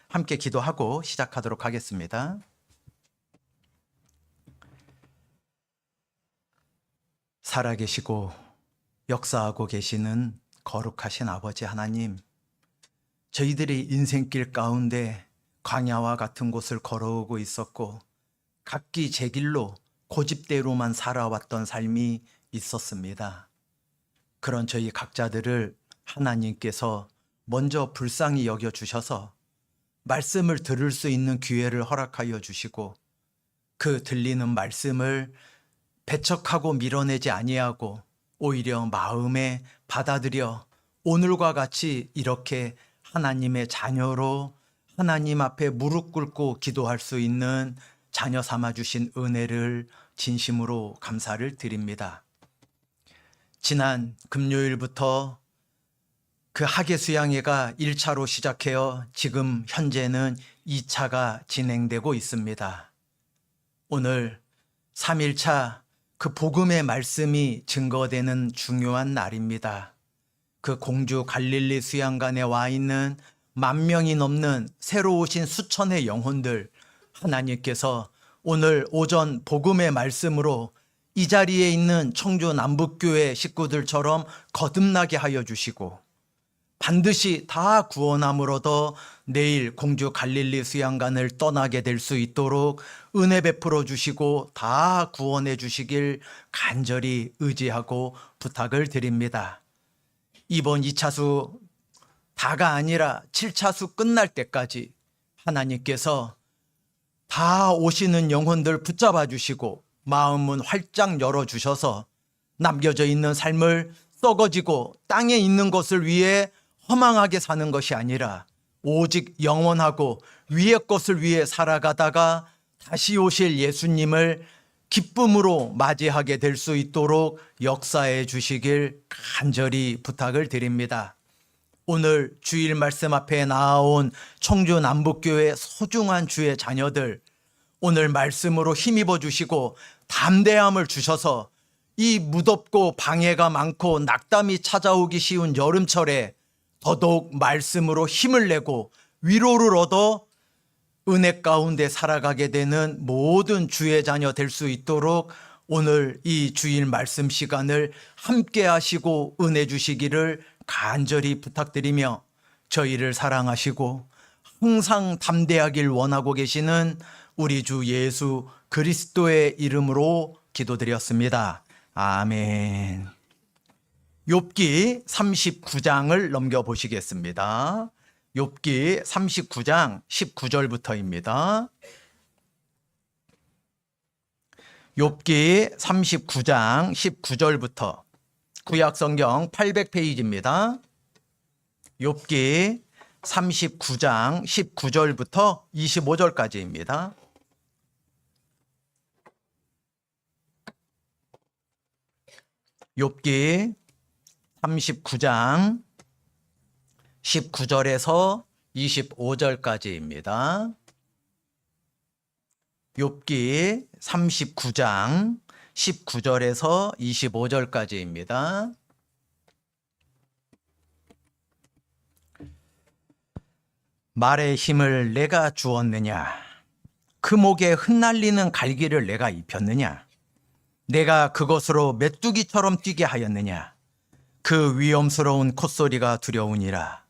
함께 기도하고 시작하도록 하겠습니다. 살아계시고 역사하고 계시는 거룩하신 아버지 하나님, 저희들이 인생길 가운데 광야와 같은 곳을 걸어오고 있었고 각기 제 길로 고집대로만 살아왔던 삶이 있었습니다. 그런 저희 각자들을 하나님께서 먼저 불쌍히 여겨주셔서 말씀을 들을 수 있는 기회를 허락하여 주시고 그 들리는 말씀을 배척하고 밀어내지 아니하고 오히려 마음에 받아들여 오늘과 같이 이렇게 하나님의 자녀로 하나님 앞에 무릎 꿇고 기도할 수 있는 자녀 삼아 주신 은혜를 진심으로 감사를 드립니다. 지난 금요일부터 그 학예수양회가 1차로 시작해서 지금 현재는 2차가 진행되고 있습니다. 오늘 3일차 그 복음의 말씀이 증거되는 중요한 날입니다. 그 공주 갈릴리 수양관에 와 있는 10,000명이 넘는 새로 오신 수천의 영혼들, 하나님께서 오늘 오전 복음의 말씀으로 이 자리에 있는 청주 남북교회 식구들처럼 거듭나게 하여 주시고 반드시 다 구원함으로써 내일 공주 갈릴리 수양관을 떠나게 될 수 있도록 은혜 베풀어 주시고 다 구원해 주시길 간절히 의지하고 부탁을 드립니다. 이번 2차수 다가 아니라 7차수 끝날 때까지 하나님께서 다 오시는 영혼들 붙잡아 주시고 마음문 활짝 열어주셔서 남겨져 있는 삶을 썩어지고 땅에 있는 것을 위해 허망하게 사는 것이 아니라 오직 영원하고 위의 것을 위해 살아가다가 다시 오실 예수님을 기쁨으로 맞이하게 될 수 있도록 역사해 주시길 간절히 부탁을 드립니다. 오늘 주일 말씀 앞에 나아온 청주 남북교회 소중한 주의 자녀들, 오늘 말씀으로 힘입어 주시고 담대함을 주셔서 이 무덥고 방해가 많고 낙담이 찾아오기 쉬운 여름철에 더더욱 말씀으로 힘을 내고 위로를 얻어 은혜 가운데 살아가게 되는 모든 주의 자녀 될 수 있도록 오늘 이 주일 말씀 시간을 함께 하시고 은혜 주시기를 간절히 부탁드리며 저희를 사랑하시고 항상 담대하길 원하고 계시는 우리 주 예수 그리스도의 이름으로 기도드렸습니다. 아멘. 욥기 39장을 넘겨보시겠습니다. 욥기 39장 19절부터입니다. 욥기 39장 19절부터 구약성경 800페이지입니다. 욥기 39장 19절부터 25절까지입니다. 욥기 39장 19절에서 25절까지입니다. 욥기 39장 19절에서 25절까지입니다. 말의 힘을 내가 주었느냐? 그 목에 흩날리는 갈기를 내가 입혔느냐? 내가 그것으로 메뚜기처럼 뛰게 하였느냐? 그 위험스러운 콧소리가 두려우니라.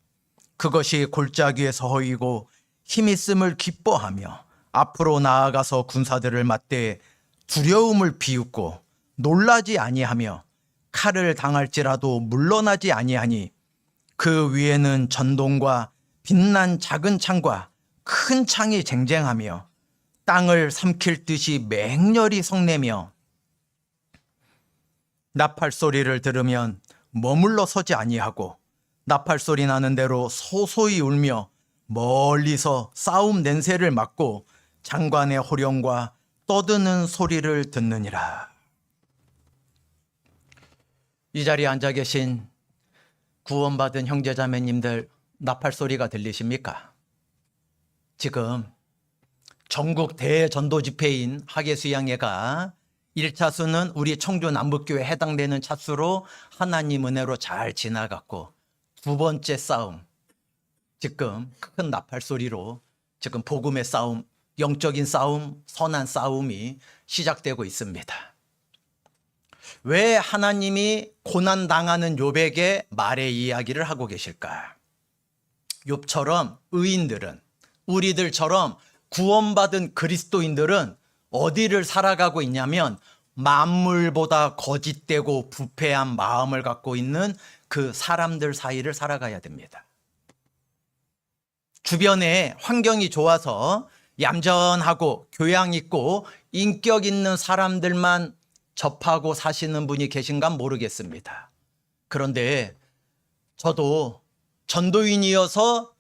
그것이 골짜기 위에서 허이고 힘있음을 기뻐하며 앞으로 나아가서 군사들을 맞대 두려움을 비웃고 놀라지 아니하며 칼을 당할지라도 물러나지 아니하니 그 위에는 전동과 빛난 작은 창과 큰 창이 쟁쟁하며 땅을 삼킬 듯이 맹렬히 성내며 나팔 소리를 들으면 머물러 서지 아니하고 나팔 소리 나는 대로 소소히 울며 멀리서 싸움 냄새를 맡고 장관의 호령과 떠드는 소리를 듣느니라. 이 자리에 앉아 계신 구원받은 형제자매님들, 나팔 소리가 들리십니까? 지금 전국 대전도 집회인 학예수양회가 1차수는 우리 청주 남북교회에 해당되는 차수로 하나님 은혜로 잘 지나갔고, 두 번째 싸움, 지금 큰 나팔 소리로 지금 복음의 싸움, 영적인 싸움, 선한 싸움이 시작되고 있습니다. 왜 하나님이 고난당하는 욥에게 말의 이야기를 하고 계실까? 욥처럼 의인들은, 우리들처럼 구원받은 그리스도인들은 어디를 살아가고 있냐면 만물보다 거짓되고 부패한 마음을 갖고 있는 그 사람들 사이를 살아가야 됩니다. 주변에 환경이 좋아서 얌전하고 교양 있고 인격 있는 사람들만 접하고 사시는 분이 계신가 모르겠습니다. 그런데 저도 전도인이어서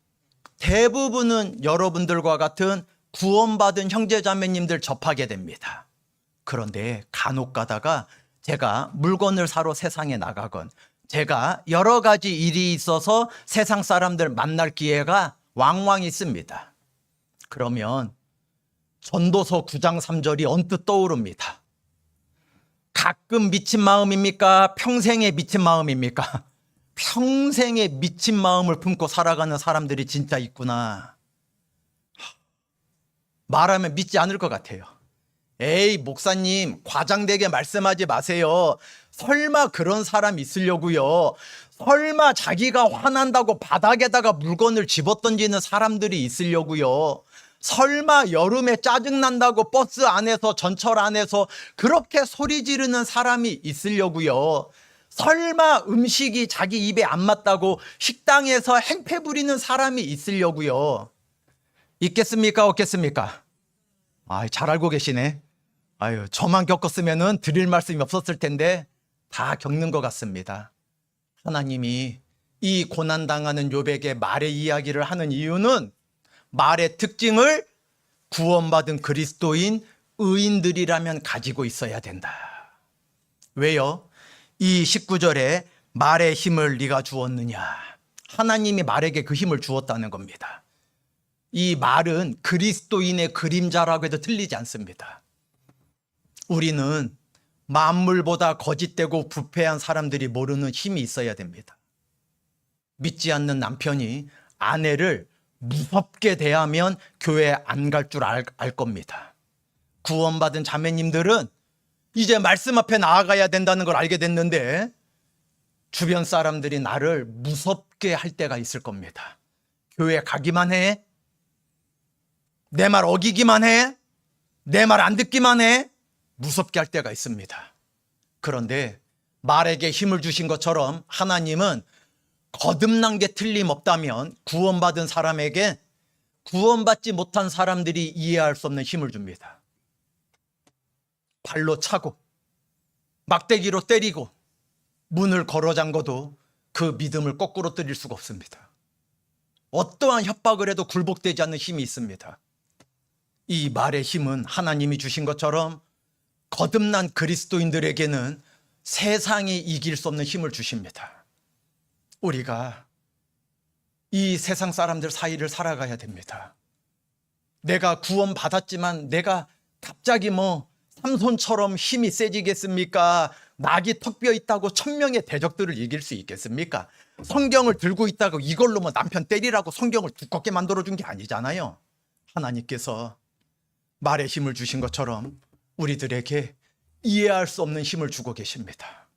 대부분은 여러분들과 같은 구원받은 형제자매님들 접하게 됩니다. 그런데 간혹 가다가 제가 물건을 사러 세상에 나가건 제가 여러 가지 일이 있어서 세상 사람들 만날 기회가 왕왕 있습니다. 그러면 전도서 9장 3절이 언뜻 떠오릅니다. 가끔 미친 마음입니까? 평생에 미친 마음입니까? 평생에 미친 마음을 품고 살아가는 사람들이 진짜 있구나. 말하면 믿지 않을 것 같아요. 에이, 목사님, 과장되게 말씀하지 마세요. 설마 그런 사람 있으려고요? 설마 자기가 화난다고 바닥에다가 물건을 집어던지는 사람들이 있으려고요? 설마 여름에 짜증난다고 버스 안에서 전철 안에서 그렇게 소리 지르는 사람이 있으려고요? 설마 음식이 자기 입에 안 맞다고 식당에서 행패 부리는 사람이 있으려고요? 있겠습니까? 없겠습니까? 잘 알고 계시네. 저만 겪었으면은 드릴 말씀이 없었을 텐데 다 겪는 것 같습니다. 하나님이 이 고난당하는 욥에게 말의 이야기를 하는 이유는 말의 특징을 구원받은 그리스도인 의인들이라면 가지고 있어야 된다. 왜요? 이 19절에 말의 힘을 네가 주었느냐. 하나님이 말에게 그 힘을 주었다는 겁니다. 이 말은 그리스도인의 그림자라고 해도 틀리지 않습니다. 우리는 만물보다 거짓되고 부패한 사람들이 모르는 힘이 있어야 됩니다. 믿지 않는 남편이 아내를 무섭게 대하면 교회 안 갈 줄 알 겁니다. 구원받은 자매님들은 이제 말씀 앞에 나아가야 된다는 걸 알게 됐는데 주변 사람들이 나를 무섭게 할 때가 있을 겁니다. 교회 가기만 해? 내 말 어기기만 해? 내 말 안 듣기만 해? 무섭게 할 때가 있습니다. 그런데 말에게 힘을 주신 것처럼 하나님은 거듭난 게 틀림없다면 구원받은 사람에게 구원받지 못한 사람들이 이해할 수 없는 힘을 줍니다. 발로 차고 막대기로 때리고 문을 걸어 잠궈도 그 믿음을 거꾸로 때릴 수가 없습니다. 어떠한 협박을 해도 굴복되지 않는 힘이 있습니다. 이 말의 힘은 하나님이 주신 것처럼 거듭난 그리스도인들에게는 세상이 이길 수 없는 힘을 주십니다. 우리가 이 세상 사람들 사이를 살아가야 됩니다. 내가 구원받았지만 내가 갑자기 삼손처럼 힘이 세지겠습니까? 낙이 턱 뼈 있다고 1000명의 대적들을 이길 수 있겠습니까? 성경을 들고 있다고 이걸로 남편 때리라고 성경을 두껍게 만들어준 게 아니잖아요. 하나님께서 말의 힘을 주신 것처럼 우리들에게 이해할 수 없는 힘을 주고 계십니다.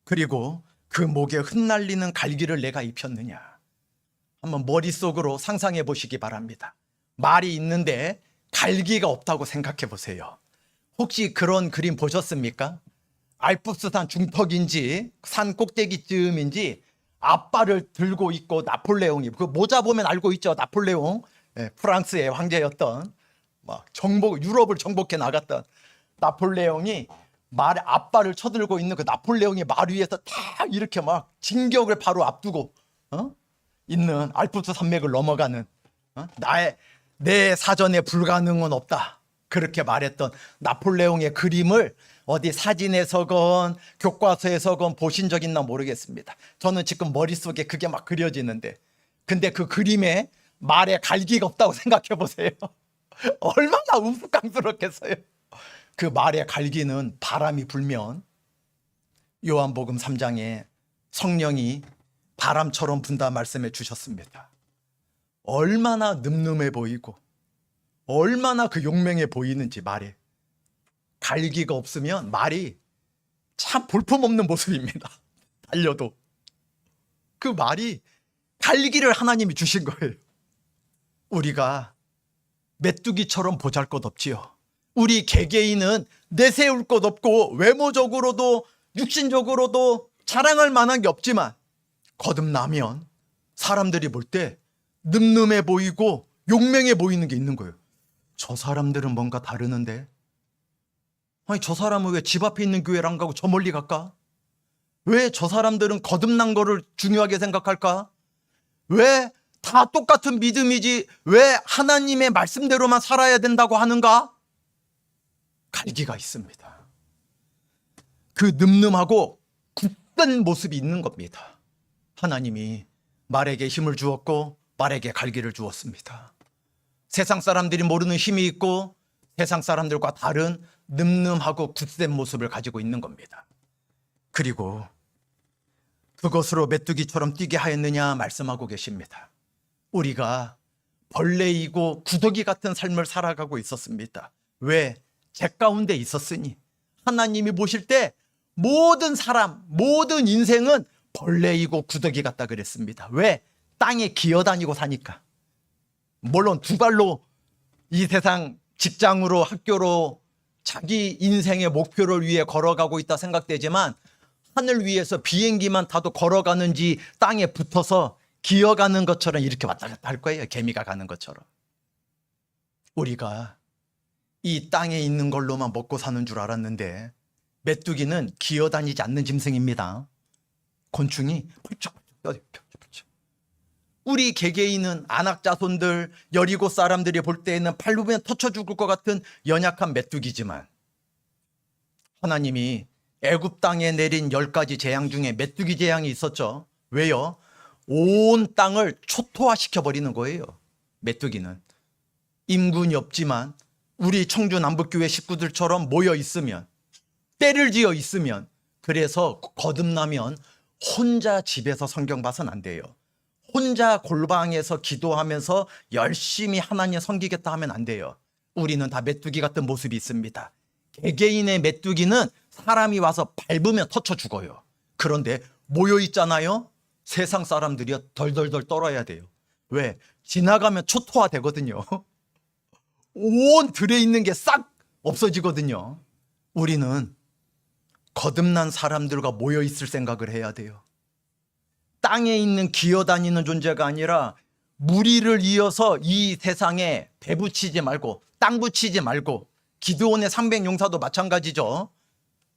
그리고 그 목에 흩날리는 갈기를 내가 입혔느냐. 한번 머릿속으로 상상해 보시기 바랍니다. 말이 있는데 갈기가 없다고 생각해 보세요. 혹시 그런 그림 보셨습니까? 알프스산 중턱인지 산 꼭대기쯤인지 앞발을 들고 있고 나폴레옹이 그 모자 보면 알고 있죠. 나폴레옹, 프랑스의 황제였던 유럽을 정복해 나갔던 나폴레옹이 말에 앞발을 쳐들고 있는 그 나폴레옹이 말 위에서 딱 이렇게 진격을 바로 앞두고 있는 알프스 산맥을 넘어가는 내 사전에 불가능은 없다. 그렇게 말했던 나폴레옹의 그림을 어디 사진에서건 교과서에서건 보신 적 있나 모르겠습니다. 저는 지금 머릿속에 그게 그려지는데 근데 그 그림에 말에 갈기가 없다고 생각해 보세요. 얼마나 우스꽝스럽겠어요. 그 말의 갈기는 바람이 불면 요한복음 3장에 성령이 바람처럼 분다 말씀해 주셨습니다. 얼마나 늠름해 보이고 얼마나 그 용맹해 보이는지 말에 갈기가 없으면 말이 참 볼품없는 모습입니다. 달려도 그 말이 갈기를 하나님이 주신 거예요. 우리가 메뚜기처럼 보잘것없지요. 우리 개개인은 내세울 것 없고 외모적으로도 육신적으로도 자랑할 만한 게 없지만 거듭나면 사람들이 볼 때 늠름해 보이고 용맹해 보이는 게 있는 거예요. 저 사람들은 뭔가 다르는데, 아니 저 사람은 왜 집 앞에 있는 교회를 안 가고 저 멀리 갈까? 왜 저 사람들은 거듭난 거를 중요하게 생각할까? 왜 다 똑같은 믿음이지 왜 하나님의 말씀대로만 살아야 된다고 하는가? 갈기가 있습니다. 그 늠름하고 굳건 모습이 있는 겁니다. 하나님이 말에게 힘을 주었고 말에게 갈기를 주었습니다. 세상 사람들이 모르는 힘이 있고 세상 사람들과 다른 늠름하고 굳센 모습을 가지고 있는 겁니다. 그리고 그것으로 메뚜기처럼 뛰게 하였느냐 말씀하고 계십니다. 우리가 벌레이고 구더기 같은 삶을 살아가고 있었습니다. 왜? 죄 가운데 있었으니. 하나님이 보실 때 모든 사람, 모든 인생은 벌레이고 구더기 같다 그랬습니다. 왜? 땅에 기어다니고 사니까. 물론 두 발로 이 세상 직장으로 학교로 자기 인생의 목표를 위해 걸어가고 있다 생각되지만 하늘 위에서 비행기만 타도 걸어가는지 땅에 붙어서 기어가는 것처럼 이렇게 왔다 갔다 할 거예요. 개미가 가는 것처럼. 우리가 이 땅에 있는 걸로만 먹고 사는 줄 알았는데 메뚜기는 기어다니지 않는 짐승입니다. 곤충이 펄쩍펄쩍. 우리 개개인은 안악자손들 여리고 사람들이 볼 때에는 팔로면 터쳐 죽을 것 같은 연약한 메뚜기지만 하나님이 애굽 땅에 내린 10가지 재앙 중에 메뚜기 재앙이 있었죠. 왜요? 온 땅을 초토화시켜 버리는 거예요. 메뚜기는 임군이 없지만 우리 청주 남북교회 식구들처럼 모여 있으면 때를 지어 있으면 그래서 거듭나면 혼자 집에서 성경 봐서는 안 돼요. 혼자 골방에서 기도하면서 열심히 하나님 섬기겠다 하면 안 돼요. 우리는 다 메뚜기 같은 모습이 있습니다. 개개인의 메뚜기는 사람이 와서 밟으면 터쳐 죽어요. 그런데 모여 있잖아요. 세상 사람들이 덜덜덜 떨어야 돼요. 왜? 지나가면 초토화 되거든요. 온 들에 있는 게 싹 없어지거든요. 우리는 거듭난 사람들과 모여 있을 생각을 해야 돼요. 땅에 있는 기어다니는 존재가 아니라 무리를 이어서 이 세상에 배 붙이지 말고 땅 붙이지 말고 기드온의 300용사도 마찬가지죠.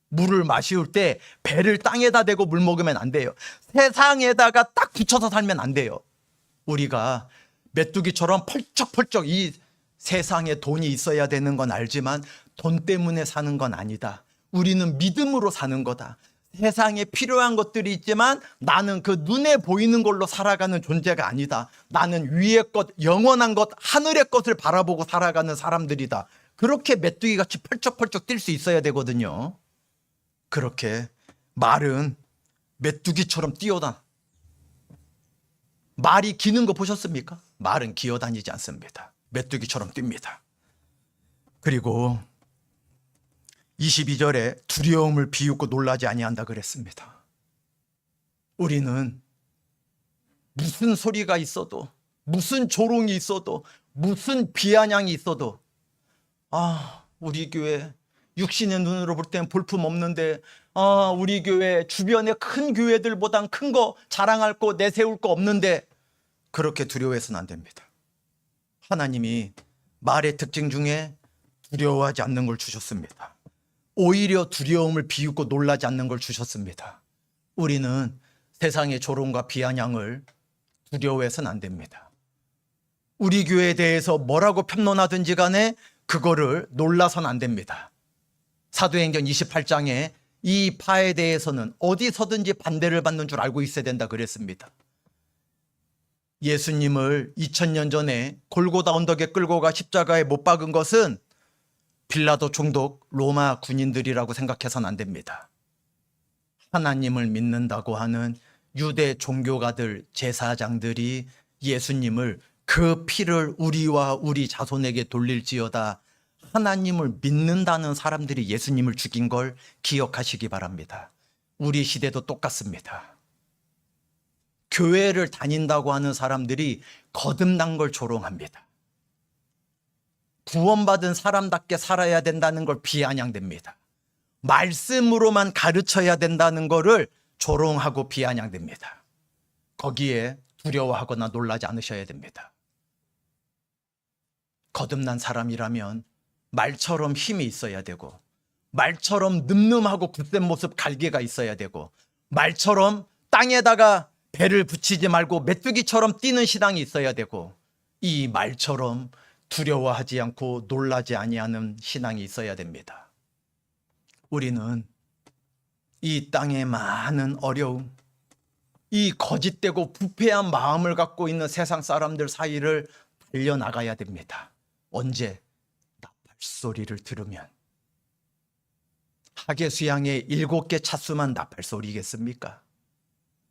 물을 마실 때 배를 땅에다 대고 물 먹으면 안 돼요. 세상에다가 딱 붙여서 살면 안 돼요. 우리가 메뚜기처럼 펄쩍펄쩍 이 세상에 돈이 있어야 되는 건 알지만 돈 때문에 사는 건 아니다. 우리는 믿음으로 사는 거다. 세상에 필요한 것들이 있지만 나는 그 눈에 보이는 걸로 살아가는 존재가 아니다. 나는 위의 것, 영원한 것, 하늘의 것을 바라보고 살아가는 사람들이다. 그렇게 메뚜기같이 펄쩍펄쩍 뛸 수 있어야 되거든요. 그렇게 말은 메뚜기처럼 뛰어다. 말이 기는 거 보셨습니까? 말은 기어다니지 않습니다. 메뚜기처럼 뜁니다. 그리고 22절에 두려움을 비웃고 놀라지 아니한다 그랬습니다. 우리는 무슨 소리가 있어도 무슨 조롱이 있어도 무슨 비아냥이 있어도 우리 교회 육신의 눈으로 볼 땐 볼품 없는데 우리 교회 주변의 큰 교회들보단 큰 거 자랑할 거 내세울 거 없는데 그렇게 두려워해서는 안 됩니다. 하나님이 말의 특징 중에 두려워하지 않는 걸 주셨습니다. 오히려 두려움을 비웃고 놀라지 않는 걸 주셨습니다. 우리는 세상의 조롱과 비아냥을 두려워해서는 안 됩니다. 우리 교회에 대해서 뭐라고 평론하든지 간에 그거를 놀라서는 안 됩니다. 사도행전 28장에 이 파에 대해서는 어디서든지 반대를 받는 줄 알고 있어야 된다 그랬습니다. 예수님을 2000년 전에 골고다 언덕에 끌고 가 십자가에 못 박은 것은 빌라도 총독 로마 군인들이라고 생각해서는 안 됩니다. 하나님을 믿는다고 하는 유대 종교가들 제사장들이 예수님을 그 피를 우리와 우리 자손에게 돌릴지어다. 하나님을 믿는다는 사람들이 예수님을 죽인 걸 기억하시기 바랍니다. 우리 시대도 똑같습니다. 교회를 다닌다고 하는 사람들이 거듭난 걸 조롱합니다. 구원받은 사람답게 살아야 된다는 걸 비아냥댑니다. 말씀으로만 가르쳐야 된다는 거를 조롱하고 비아냥댑니다. 거기에 두려워하거나 놀라지 않으셔야 됩니다. 거듭난 사람이라면 말처럼 힘이 있어야 되고, 말처럼 늠름하고 굳센 모습 갈개가 있어야 되고, 말처럼 땅에다가 배를 붙이지 말고 메뚜기처럼 뛰는 신앙이 있어야 되고, 이 말처럼 두려워하지 않고 놀라지 아니하는 신앙이 있어야 됩니다. 우리는 이 땅의 많은 어려움, 이 거짓되고 부패한 마음을 갖고 있는 세상 사람들 사이를 달려나가야 됩니다. 언제? 나팔소리를 들으면. 하계수양의 7개 차수만 나팔소리겠습니까?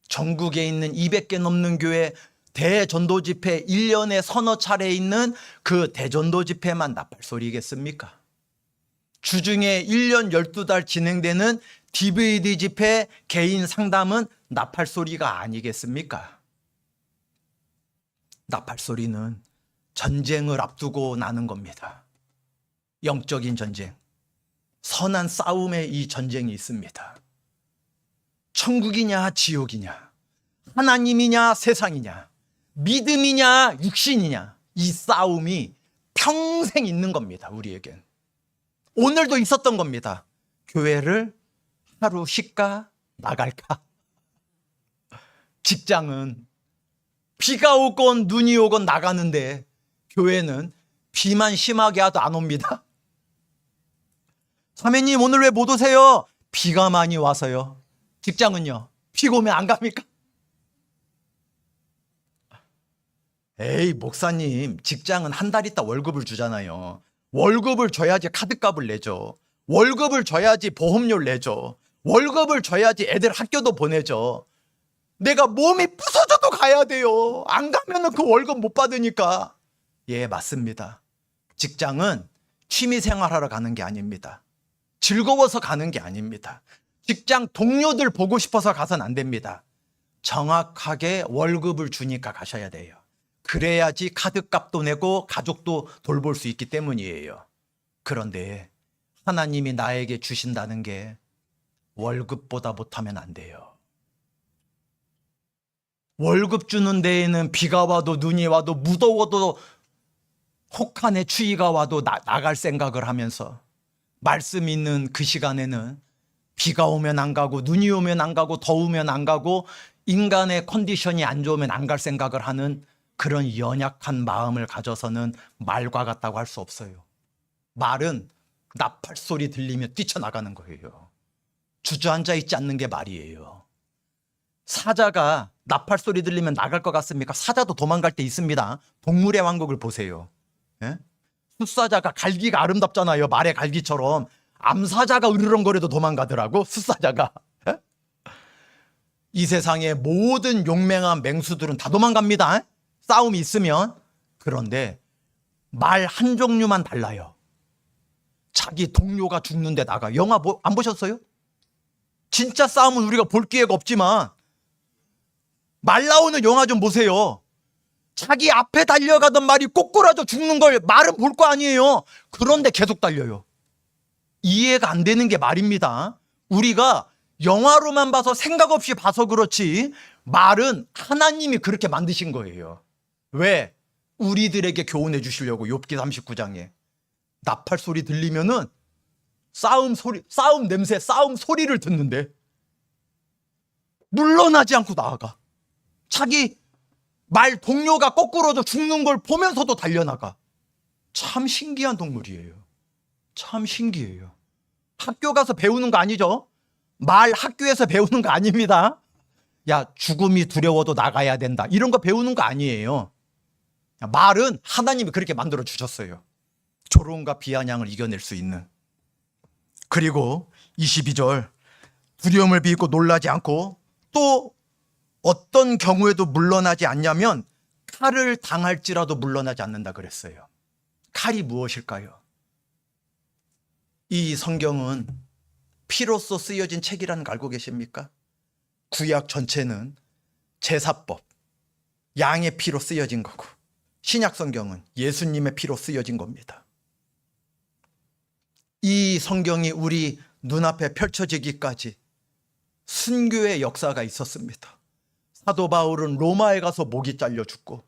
전국에 있는 200개 넘는 교회 대전도 집회 1년에 서너 차례 있는 그 대전도 집회만 나팔소리겠습니까? 주중에 1년 12달 진행되는 DVD 집회 개인 상담은 나팔소리가 아니겠습니까? 나팔소리는 전쟁을 앞두고 나는 겁니다. 영적인 전쟁, 선한 싸움의 이 전쟁이 있습니다. 천국이냐 지옥이냐, 하나님이냐 세상이냐, 믿음이냐 육신이냐, 이 싸움이 평생 있는 겁니다. 우리에겐 오늘도 있었던 겁니다. 교회를 하루 쉴까 나갈까. 직장은 비가 오건 눈이 오건 나가는데, 교회는 비만 심하게 하도 안 옵니다. 자매님 오늘 왜 못 오세요? 비가 많이 와서요. 직장은요? 비가 오면 안 갑니까? 에이 목사님, 직장은 한 달 있다 월급을 주잖아요. 월급을 줘야지 카드값을 내죠. 월급을 줘야지 보험료를 내죠. 월급을 줘야지 애들 학교도 보내죠. 내가 몸이 부서져도 가야 돼요. 안 가면 그 월급 못 받으니까. 예, 맞습니다. 직장은 취미생활하러 가는 게 아닙니다. 즐거워서 가는 게 아닙니다. 직장 동료들 보고 싶어서 가선 안 됩니다. 정확하게 월급을 주니까 가셔야 돼요. 그래야지 카드값도 내고 가족도 돌볼 수 있기 때문이에요. 그런데 하나님이 나에게 주신다는 게 월급보다 못하면 안 돼요. 월급 주는 데에는 비가 와도 눈이 와도 무더워도 혹한의 추위가 와도 나갈 생각을 하면서, 말씀 있는 그 시간에는 비가 오면 안 가고 눈이 오면 안 가고 더우면 안 가고 인간의 컨디션이 안 좋으면 안 갈 생각을 하는 그런 연약한 마음을 가져서는 말과 같다고 할 수 없어요. 말은 나팔 소리 들리면 뛰쳐나가는 거예요. 주저앉아 있지 않는 게 말이에요. 사자가 나팔 소리 들리면 나갈 것 같습니까? 사자도 도망갈 때 있습니다. 동물의 왕국을 보세요. 예? 숫사자가 갈기가 아름답잖아요. 말의 갈기처럼. 암사자가 으르렁거려도 도망가더라고, 숫사자가. 예? 이 세상의 모든 용맹한 맹수들은 다 도망갑니다. 싸움이 있으면. 그런데 말 한 종류만 달라요. 자기 동료가 죽는데 나가. 영화 안 보셨어요? 진짜 싸움은 우리가 볼 기회가 없지만 말 나오는 영화 좀 보세요. 자기 앞에 달려가던 말이 꼬꾸라져 죽는 걸 말은 볼 거 아니에요. 그런데 계속 달려요. 이해가 안 되는 게 말입니다. 우리가 영화로만 봐서 생각 없이 봐서 그렇지, 말은 하나님이 그렇게 만드신 거예요. 왜? 우리들에게 교훈해 주시려고. 욥기 39장에 나팔 소리 들리면은 싸움 소리, 싸움 냄새, 싸움 소리를 듣는데 물러나지 않고 나아가. 자기 말 동료가 거꾸로져 죽는 걸 보면서도 달려나가. 참 신기한 동물이에요. 참 신기해요. 학교 가서 배우는 거 아니죠? 말 학교에서 배우는 거 아닙니다. 야, 죽음이 두려워도 나가야 된다, 이런 거 배우는 거 아니에요. 말은 하나님이 그렇게 만들어 주셨어요. 조롱과 비아냥을 이겨낼 수 있는. 그리고 22절, 두려움을 비웃고 놀라지 않고 또 어떤 경우에도 물러나지 않냐면 칼을 당할지라도 물러나지 않는다 그랬어요. 칼이 무엇일까요? 이 성경은 피로써 쓰여진 책이라는 거 알고 계십니까? 구약 전체는 제사법, 양의 피로 쓰여진 거고, 신약 성경은 예수님의 피로 쓰여진 겁니다. 이 성경이 우리 눈앞에 펼쳐지기까지 순교의 역사가 있었습니다. 사도 바울은 로마에 가서 목이 잘려 죽고,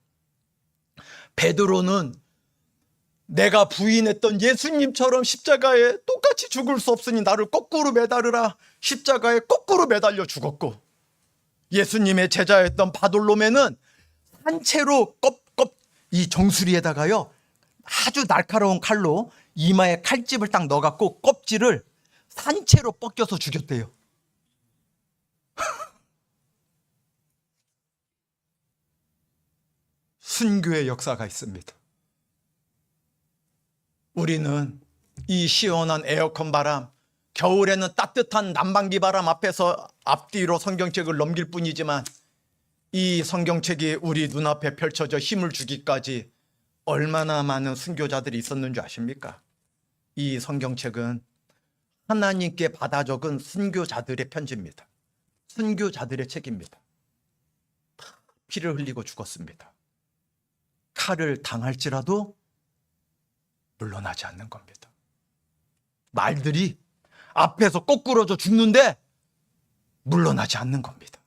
베드로는 내가 부인했던 예수님처럼 십자가에 똑같이 죽을 수 없으니 나를 거꾸로 매달으라, 십자가에 거꾸로 매달려 죽었고, 예수님의 제자였던 바돌로메는 산채로 이 정수리에다가요 아주 날카로운 칼로 이마에 칼집을 딱 넣어갖고 껍질을 산채로 벗겨서 죽였대요. 순교의 역사가 있습니다. 우리는 이 시원한 에어컨 바람, 겨울에는 따뜻한 난방기 바람 앞에서 앞뒤로 성경책을 넘길 뿐이지만, 이 성경책이 우리 눈앞에 펼쳐져 힘을 주기까지 얼마나 많은 순교자들이 있었는 줄 아십니까? 이 성경책은 하나님께 받아 적은 순교자들의 편지입니다. 순교자들의 책입니다. 피를 흘리고 죽었습니다. 칼을 당할지라도 물러나지 않는 겁니다. 말들이 앞에서 거꾸로져 죽는데 물러나지 않는 겁니다.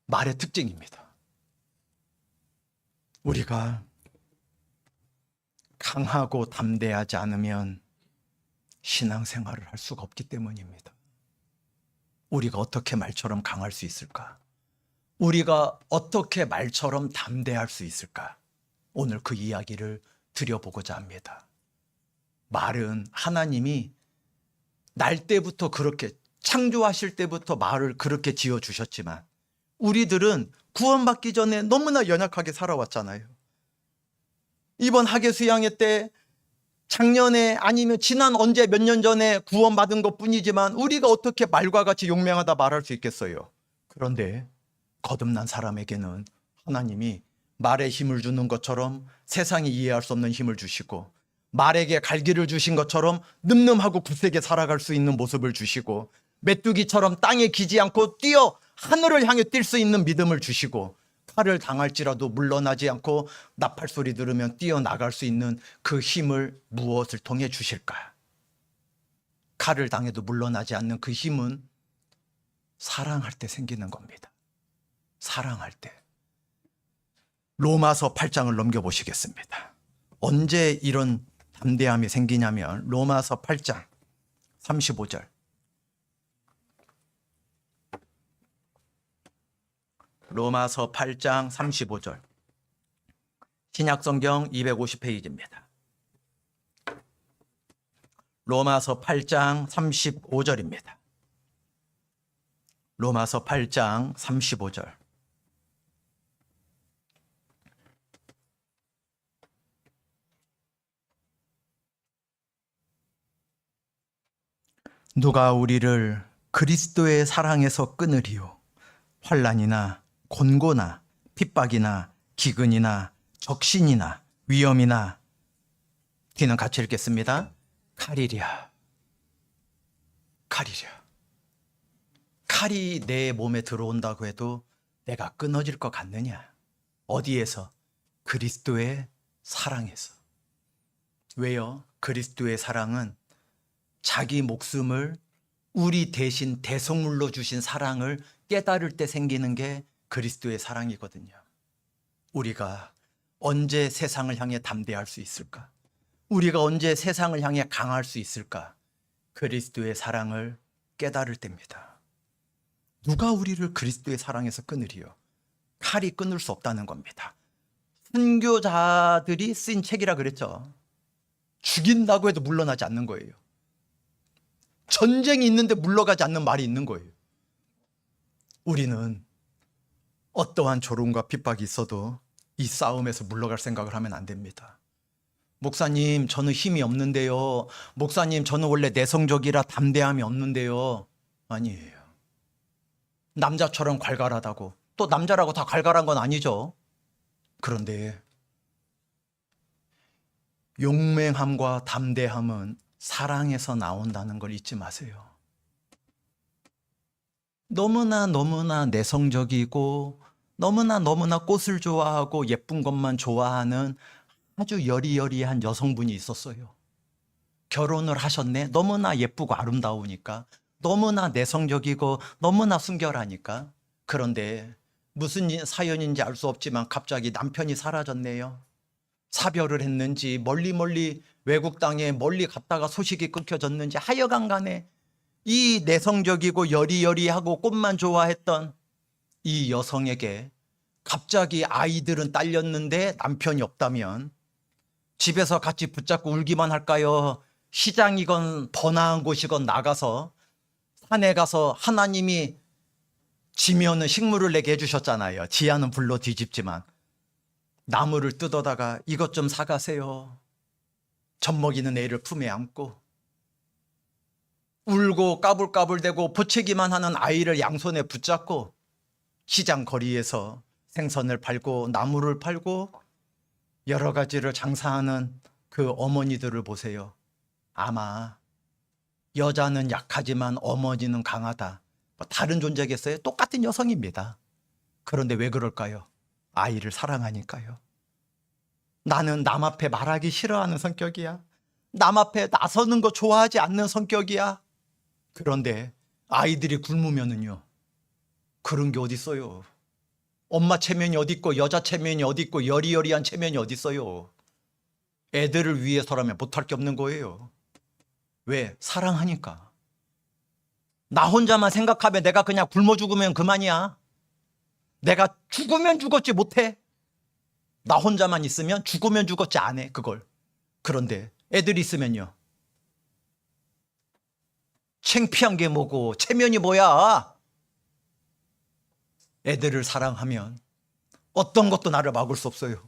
말의 특징입니다. 우리가 강하고 담대하지 않으면 신앙생활을 할 수가 없기 때문입니다. 우리가 어떻게 말처럼 강할 수 있을까? 우리가 어떻게 말처럼 담대할 수 있을까? 오늘 그 이야기를 드려보고자 합니다. 말은 하나님이 날 때부터 그렇게, 창조하실 때부터 말을 그렇게 지어주셨지만 우리들은 구원받기 전에 너무나 연약하게 살아왔잖아요. 이번 학예 수양회 때 작년에 아니면 지난 언제 몇 년 전에 구원받은 것 뿐이지만 우리가 어떻게 말과 같이 용맹하다 말할 수 있겠어요? 그런데 거듭난 사람에게는 하나님이 말에 힘을 주는 것처럼 세상이 이해할 수 없는 힘을 주시고, 말에게 갈기를 주신 것처럼 늠름하고 굳세게 살아갈 수 있는 모습을 주시고, 메뚜기처럼 땅에 기지 않고 뛰어 하늘을 향해 뛸 수 있는 믿음을 주시고, 칼을 당할지라도 물러나지 않고 나팔 소리 들으면 뛰어나갈 수 있는 그 힘을 무엇을 통해 주실까? 칼을 당해도 물러나지 않는 그 힘은 사랑할 때 생기는 겁니다. 사랑할 때. 로마서 8장을 넘겨보시겠습니다. 언제 이런 담대함이 생기냐면 로마서 8장 35절. 로마서 8장 35절. 신약성경 250페이지입니다. 로마서 8장 35절입니다. 로마서 8장 35절. 누가 우리를 그리스도의 사랑에서 끊으리요? 환난이나 곤고나 핍박이나 기근이나 적신이나 위험이나, 뒤는 같이 읽겠습니다. 칼이랴. 칼이랴. 칼이 내 몸에 들어온다고 해도 내가 끊어질 것 같느냐? 어디에서? 그리스도의 사랑에서. 왜요? 그리스도의 사랑은 자기 목숨을 우리 대신 대속물로 주신 사랑을 깨달을 때 생기는 게 그리스도의 사랑이거든요. 우리가 언제 세상을 향해 담대할 수 있을까? 우리가 언제 세상을 향해 강할 수 있을까? 그리스도의 사랑을 깨달을 때입니다. 누가 우리를 그리스도의 사랑에서 끊으리요? 칼이 끊을 수 없다는 겁니다. 순교자들이 쓴 책이라 그랬죠. 죽인다고 해도 물러나지 않는 거예요. 전쟁이 있는데 물러가지 않는 말이 있는 거예요. 우리는 어떠한 조롱과 핍박이 있어도 이 싸움에서 물러갈 생각을 하면 안 됩니다. 목사님, 저는 힘이 없는데요. 목사님, 저는 원래 내성적이라 담대함이 없는데요. 아니에요. 남자처럼 괄괄하다고, 또 남자라고 다 괄괄한 건 아니죠. 그런데 용맹함과 담대함은 사랑에서 나온다는 걸 잊지 마세요. 너무나 내성적이고 너무나 꽃을 좋아하고 예쁜 것만 좋아하는 아주 여리여리한 여성분이 있었어요. 결혼을 하셨네. 너무나 예쁘고 아름다우니까, 너무나 내성적이고 너무나 순결하니까. 그런데 무슨 사연인지 알 수 없지만 갑자기 남편이 사라졌네요. 사별을 했는지 멀리 외국 땅에 멀리 갔다가 소식이 끊겨졌는지 하여간 간에 이 내성적이고 여리여리하고 꽃만 좋아했던 이 여성에게 갑자기 아이들은 딸렸는데 남편이 없다면 집에서 같이 붙잡고 울기만 할까요? 시장이건 번화한 곳이건 나가서 산에 가서 하나님이 지면은 식물을 내게 해주셨잖아요. 지하는 불로 뒤집지만 나무를 뜯어다가 이것 좀 사가세요. 젖먹이는 애를 품에 안고 울고 까불까불대고 보채기만 하는 아이를 양손에 붙잡고 시장 거리에서 생선을 팔고 나무를 팔고 여러 가지를 장사하는 그 어머니들을 보세요. 아마 여자는 약하지만 어머니는 강하다. 뭐 다른 존재겠어요? 똑같은 여성입니다. 그런데 왜 그럴까요? 아이를 사랑하니까요. 나는 남 앞에 말하기 싫어하는 성격이야. 남 앞에 나서는 거 좋아하지 않는 성격이야. 그런데 아이들이 굶으면은요, 그런 게 어디 있어요? 엄마 체면이 어디 있고 여자 체면이 어디 있고 여리여리한 체면이 어디 있어요? 애들을 위해서라면 못할 게 없는 거예요. 왜? 사랑하니까. 나 혼자만 생각하면 내가 그냥 굶어 죽으면 그만이야. 내가 죽으면 죽었지 못해. 나 혼자만 있으면 죽으면 죽었지 안 해, 그걸. 그런데 애들이 있으면요, 창피한 게 뭐고 체면이 뭐야. 애들을 사랑하면 어떤 것도 나를 막을 수 없어요.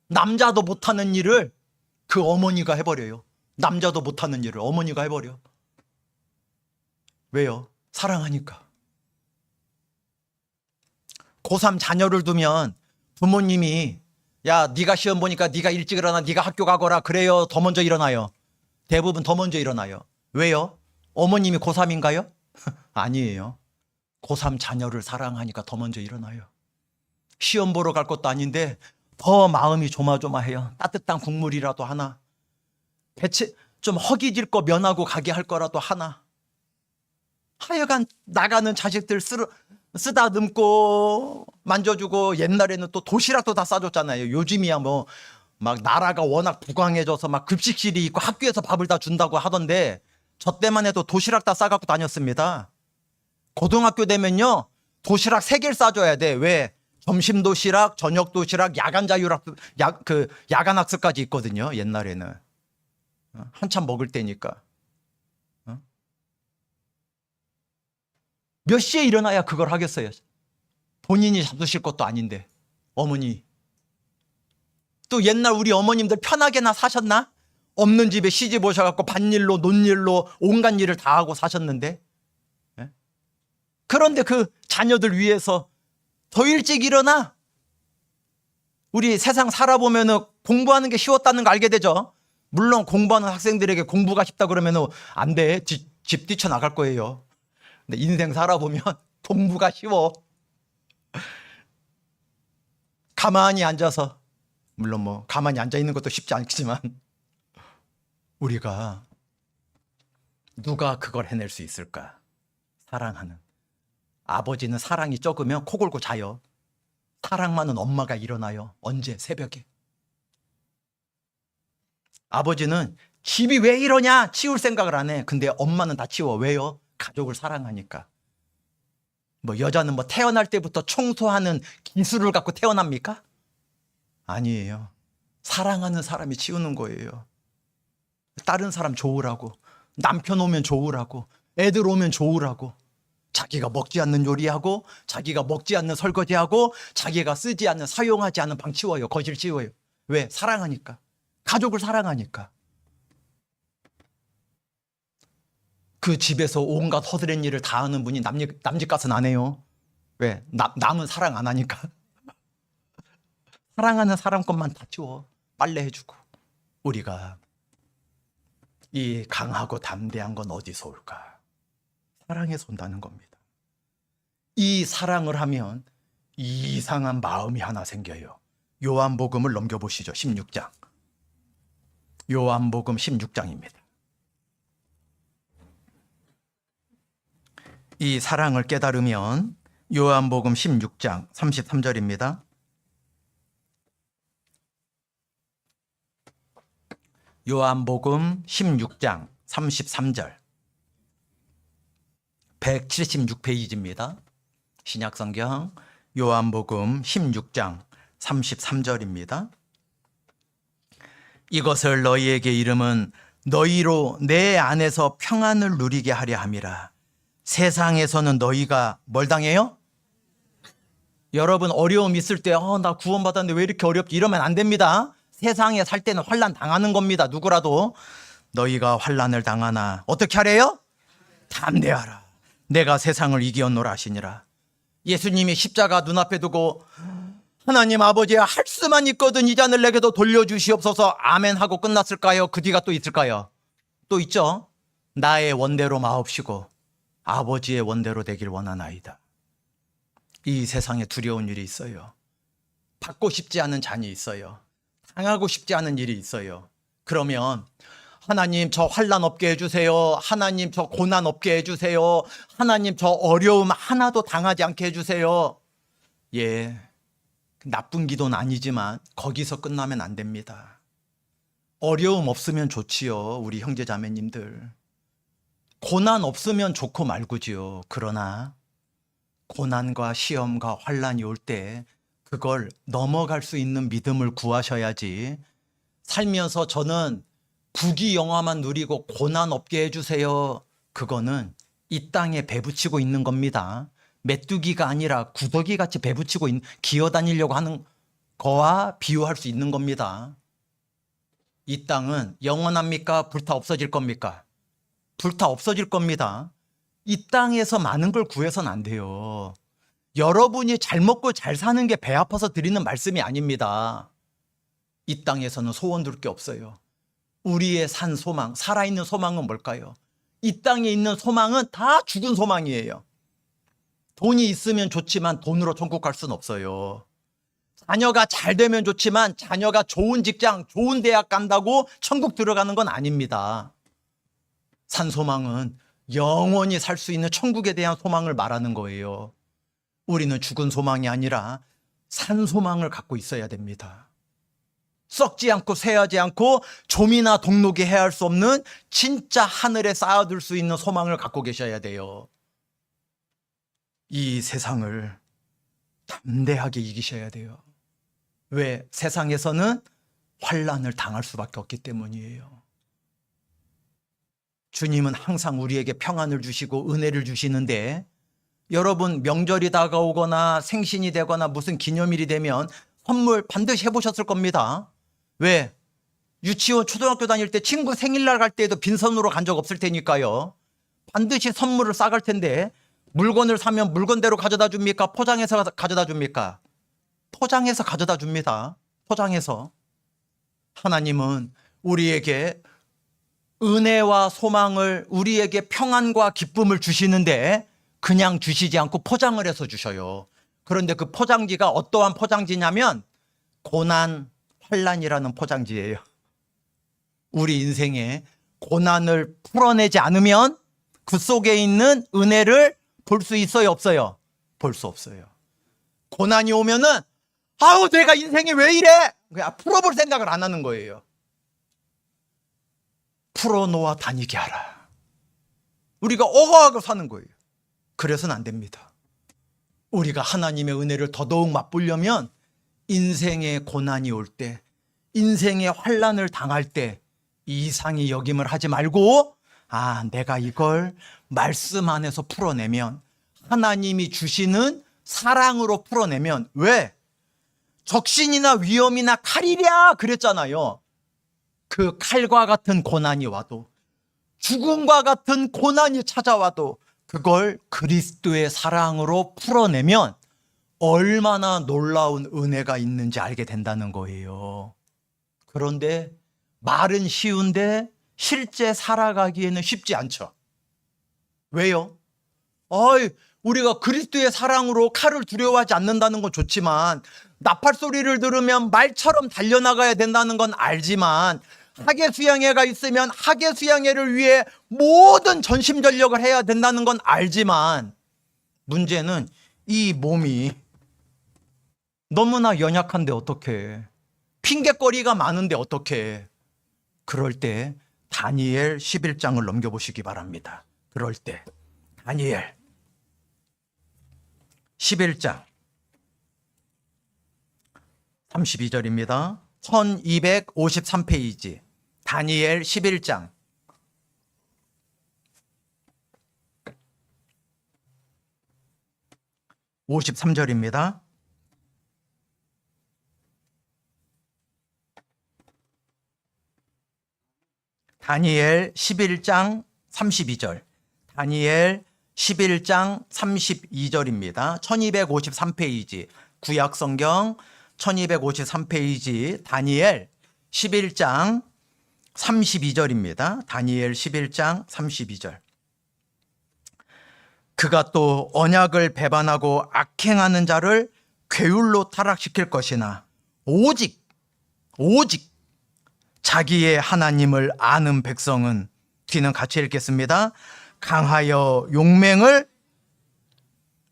남자도 못하는 일을 그 어머니가 해버려요. 남자도 못하는 일을 어머니가 해버려. 왜요? 사랑하니까. 고3 자녀를 두면 부모님이 야, 네가 시험 보니까 네가 일찍 일어나, 네가 학교 가거라. 그래요. 더 먼저 일어나요. 대부분 더 먼저 일어나요. 왜요? 어머님이 고3인가요? 아니에요. 고3 자녀를 사랑하니까 더 먼저 일어나요. 시험 보러 갈 것도 아닌데 더 마음이 조마조마해요. 따뜻한 국물이라도 하나, 배치 좀 허기질 거 면하고 가게 할 거라도 하나. 하여간 나가는 자식들 쓰다듬고 만져주고, 옛날에는 또 도시락도 다 싸줬잖아요. 요즘이야 뭐 막 나라가 워낙 부강해져서 막 급식실이 있고 학교에서 밥을 다 준다고 하던데, 저 때만 해도 도시락 다 싸갖고 다녔습니다. 고등학교 되면요, 도시락 3개를 싸줘야 돼. 왜? 점심 도시락, 저녁 도시락, 야간 자율학, 야간 학습까지 있거든요. 옛날에는 한참 먹을 때니까. 몇 시에 일어나야 그걸 하겠어요? 본인이 잡수실 것도 아닌데. 어머니. 또 옛날 우리 어머님들 편하게나 사셨나? 없는 집에 시집 오셔갖고 밭일로 논일로 온갖 일을 다 하고 사셨는데. 그런데 그 자녀들 위해서 더 일찍 일어나. 우리 세상 살아보면은 공부하는 게 쉬웠다는 거 알게 되죠. 물론 공부하는 학생들에게 공부가 쉽다 그러면은 안 돼. 집 뛰쳐나갈 거예요. 근데 인생 살아보면 공부가 쉬워. 가만히 앉아서, 물론 뭐 가만히 앉아 있는 것도 쉽지 않지만, 우리가 누가 그걸 해낼 수 있을까? 사랑하는. 아버지는 사랑이 적으면 코 골고 자요. 사랑 많은 엄마가 일어나요. 언제? 새벽에. 아버지는 집이 왜 이러냐? 치울 생각을 안 해. 근데 엄마는 다 치워. 왜요? 가족을 사랑하니까. 뭐 여자는 뭐 태어날 때부터 청소하는 기술을 갖고 태어납니까? 아니에요. 사랑하는 사람이 치우는 거예요. 다른 사람 좋으라고, 남편 오면 좋으라고, 애들 오면 좋으라고, 자기가 먹지 않는 요리하고, 자기가 먹지 않는 설거지하고, 자기가 쓰지 않는, 사용하지 않는 방 치워요. 거실 치워요. 왜? 사랑하니까. 가족을 사랑하니까. 그 집에서 온갖 허드렛 일을 다 하는 분이 남집 값은 안 해요. 왜? 남은 사랑 안 하니까. 사랑하는 사람 것만 다 치워 빨래해주고. 우리가 이 강하고 담대한 건 어디서 올까? 사랑에서 온다는 겁니다. 이 사랑을 하면 이상한 마음이 하나 생겨요. 요한복음을 넘겨보시죠. 16장. 요한복음 16장입니다. 이 사랑을 깨달으면 요한복음 16장 33절입니다. 요한복음 16장 33절. 176페이지입니다. 신약성경 요한복음 16장 33절입니다. 이것을 너희에게 이름은 너희로 내 안에서 평안을 누리게 하려 함이라. 세상에서는 너희가 뭘 당해요? 여러분 어려움 있을 때 나 구원받았는데 왜 이렇게 어렵지? 이러면 안 됩니다. 세상에 살 때는 환난 당하는 겁니다. 누구라도. 너희가 환난을 당하나 어떻게 하래요? 담대하라. 내가 세상을 이기었노라 하시니라. 예수님이 십자가 눈앞에 두고 하나님 아버지 할 수만 있거든 이 잔을 내게도 돌려주시옵소서 아멘 하고 끝났을까요? 그 뒤가 또 있을까요? 또 있죠. 나의 원대로 마옵시고 아버지의 원대로 되길 원하나이다. 이 세상에 두려운 일이 있어요. 받고 싶지 않은 잔이 있어요. 당하고 싶지 않은 일이 있어요. 그러면 하나님 저 환난 없게 해주세요. 하나님 저 고난 없게 해주세요. 하나님 저 어려움 하나도 당하지 않게 해주세요. 예, 나쁜 기도는 아니지만 거기서 끝나면 안 됩니다. 어려움 없으면 좋지요. 우리 형제 자매님들. 고난 없으면 좋고 말고지요. 그러나 고난과 시험과 환난이 올 때 그걸 넘어갈 수 있는 믿음을 구하셔야지. 살면서 저는 부귀영화만 누리고 고난 없게 해주세요. 그거는 이 땅에 배붙이고 있는 겁니다. 메뚜기가 아니라 구더기 같이 배붙이고 기어다니려고 하는 거와 비유할 수 있는 겁니다. 이 땅은 영원합니까? 불타 없어질 겁니까? 불타 없어질 겁니다. 이 땅에서 많은 걸 구해서는 안 돼요. 여러분이 잘 먹고 잘 사는 게 배 아파서 드리는 말씀이 아닙니다. 이 땅에서는 소원 둘 게 없어요. 우리의 산 소망, 살아있는 소망은 뭘까요? 이 땅에 있는 소망은 다 죽은 소망이에요. 돈이 있으면 좋지만 돈으로 천국 갈 수는 없어요. 자녀가 잘 되면 좋지만 자녀가 좋은 직장, 좋은 대학 간다고 천국 들어가는 건 아닙니다. 산 소망은 영원히 살 수 있는 천국에 대한 소망을 말하는 거예요. 우리는 죽은 소망이 아니라 산 소망을 갖고 있어야 됩니다. 썩지 않고 쇠하지 않고 좀이나 동록이 해할 수 없는 진짜 하늘에 쌓아둘 수 있는 소망을 갖고 계셔야 돼요. 이 세상을 담대하게 이기셔야 돼요. 왜? 세상에서는 환난을 당할 수밖에 없기 때문이에요. 주님은 항상 우리에게 평안을 주시고 은혜를 주시는데 여러분 명절이 다가오거나 생신이 되거나 무슨 기념일이 되면 선물 반드시 해보셨을 겁니다. 왜? 유치원 초등학교 다닐 때 친구 생일날 갈 때에도 빈손으로 간 적 없을 테니까요. 반드시 선물을 싸갈 텐데 물건을 사면 물건대로 가져다 줍니까? 포장해서 가져다 줍니까? 포장해서 가져다 줍니다. 포장해서. 하나님은 우리에게 은혜와 소망을, 우리에게 평안과 기쁨을 주시는데 그냥 주시지 않고 포장을 해서 주셔요. 그런데 그 포장지가 어떠한 포장지냐면 고난, 환난이라는 포장지예요. 우리 인생에 고난을 풀어내지 않으면 그 속에 있는 은혜를 볼 수 있어요, 없어요? 볼 수 없어요. 고난이 오면은 아우 내가 인생이 왜 이래? 그냥 풀어볼 생각을 안 하는 거예요. 풀어놓아 다니게 하라. 우리가 억어하고 사는 거예요. 그래서는 안 됩니다. 우리가 하나님의 은혜를 더더욱 맛보려면 인생의 고난이 올 때, 인생의 환난을 당할 때 이상히 여김을 하지 말고 내가 이걸 말씀 안에서 풀어내면, 하나님이 주시는 사랑으로 풀어내면, 왜? 적신이나 위험이나 칼이랴 그랬잖아요. 그 칼과 같은 고난이 와도, 죽음과 같은 고난이 찾아와도 그걸 그리스도의 사랑으로 풀어내면 얼마나 놀라운 은혜가 있는지 알게 된다는 거예요. 그런데 말은 쉬운데 실제 살아가기에는 쉽지 않죠. 왜요? 우리가 그리스도의 사랑으로 칼을 두려워하지 않는다는 건 좋지만, 나팔 소리를 들으면 말처럼 달려나가야 된다는 건 알지만, 하계 수양회가 있으면 하계 수양회를 위해 모든 전심전력을 해야 된다는 건 알지만, 문제는 이 몸이 너무나 연약한데 어떡해. 핑계거리가 많은데 어떡해. 그럴 때 다니엘 11장을 넘겨보시기 바랍니다. 그럴 때 다니엘 11장 32절입니다. 1253페이지 다니엘 11장 53절입니다. 다니엘 11장 32절. 다니엘 11장 32절입니다. 1253페이지 구약성경 1253페이지 다니엘 11장 32절입니다. 다니엘 11장 32절. 그가 또 언약을 배반하고 악행하는 자를 괴율로 타락시킬 것이나 오직 자기의 하나님을 아는 백성은, 뒤는 같이 읽겠습니다. 강하여 용맹을,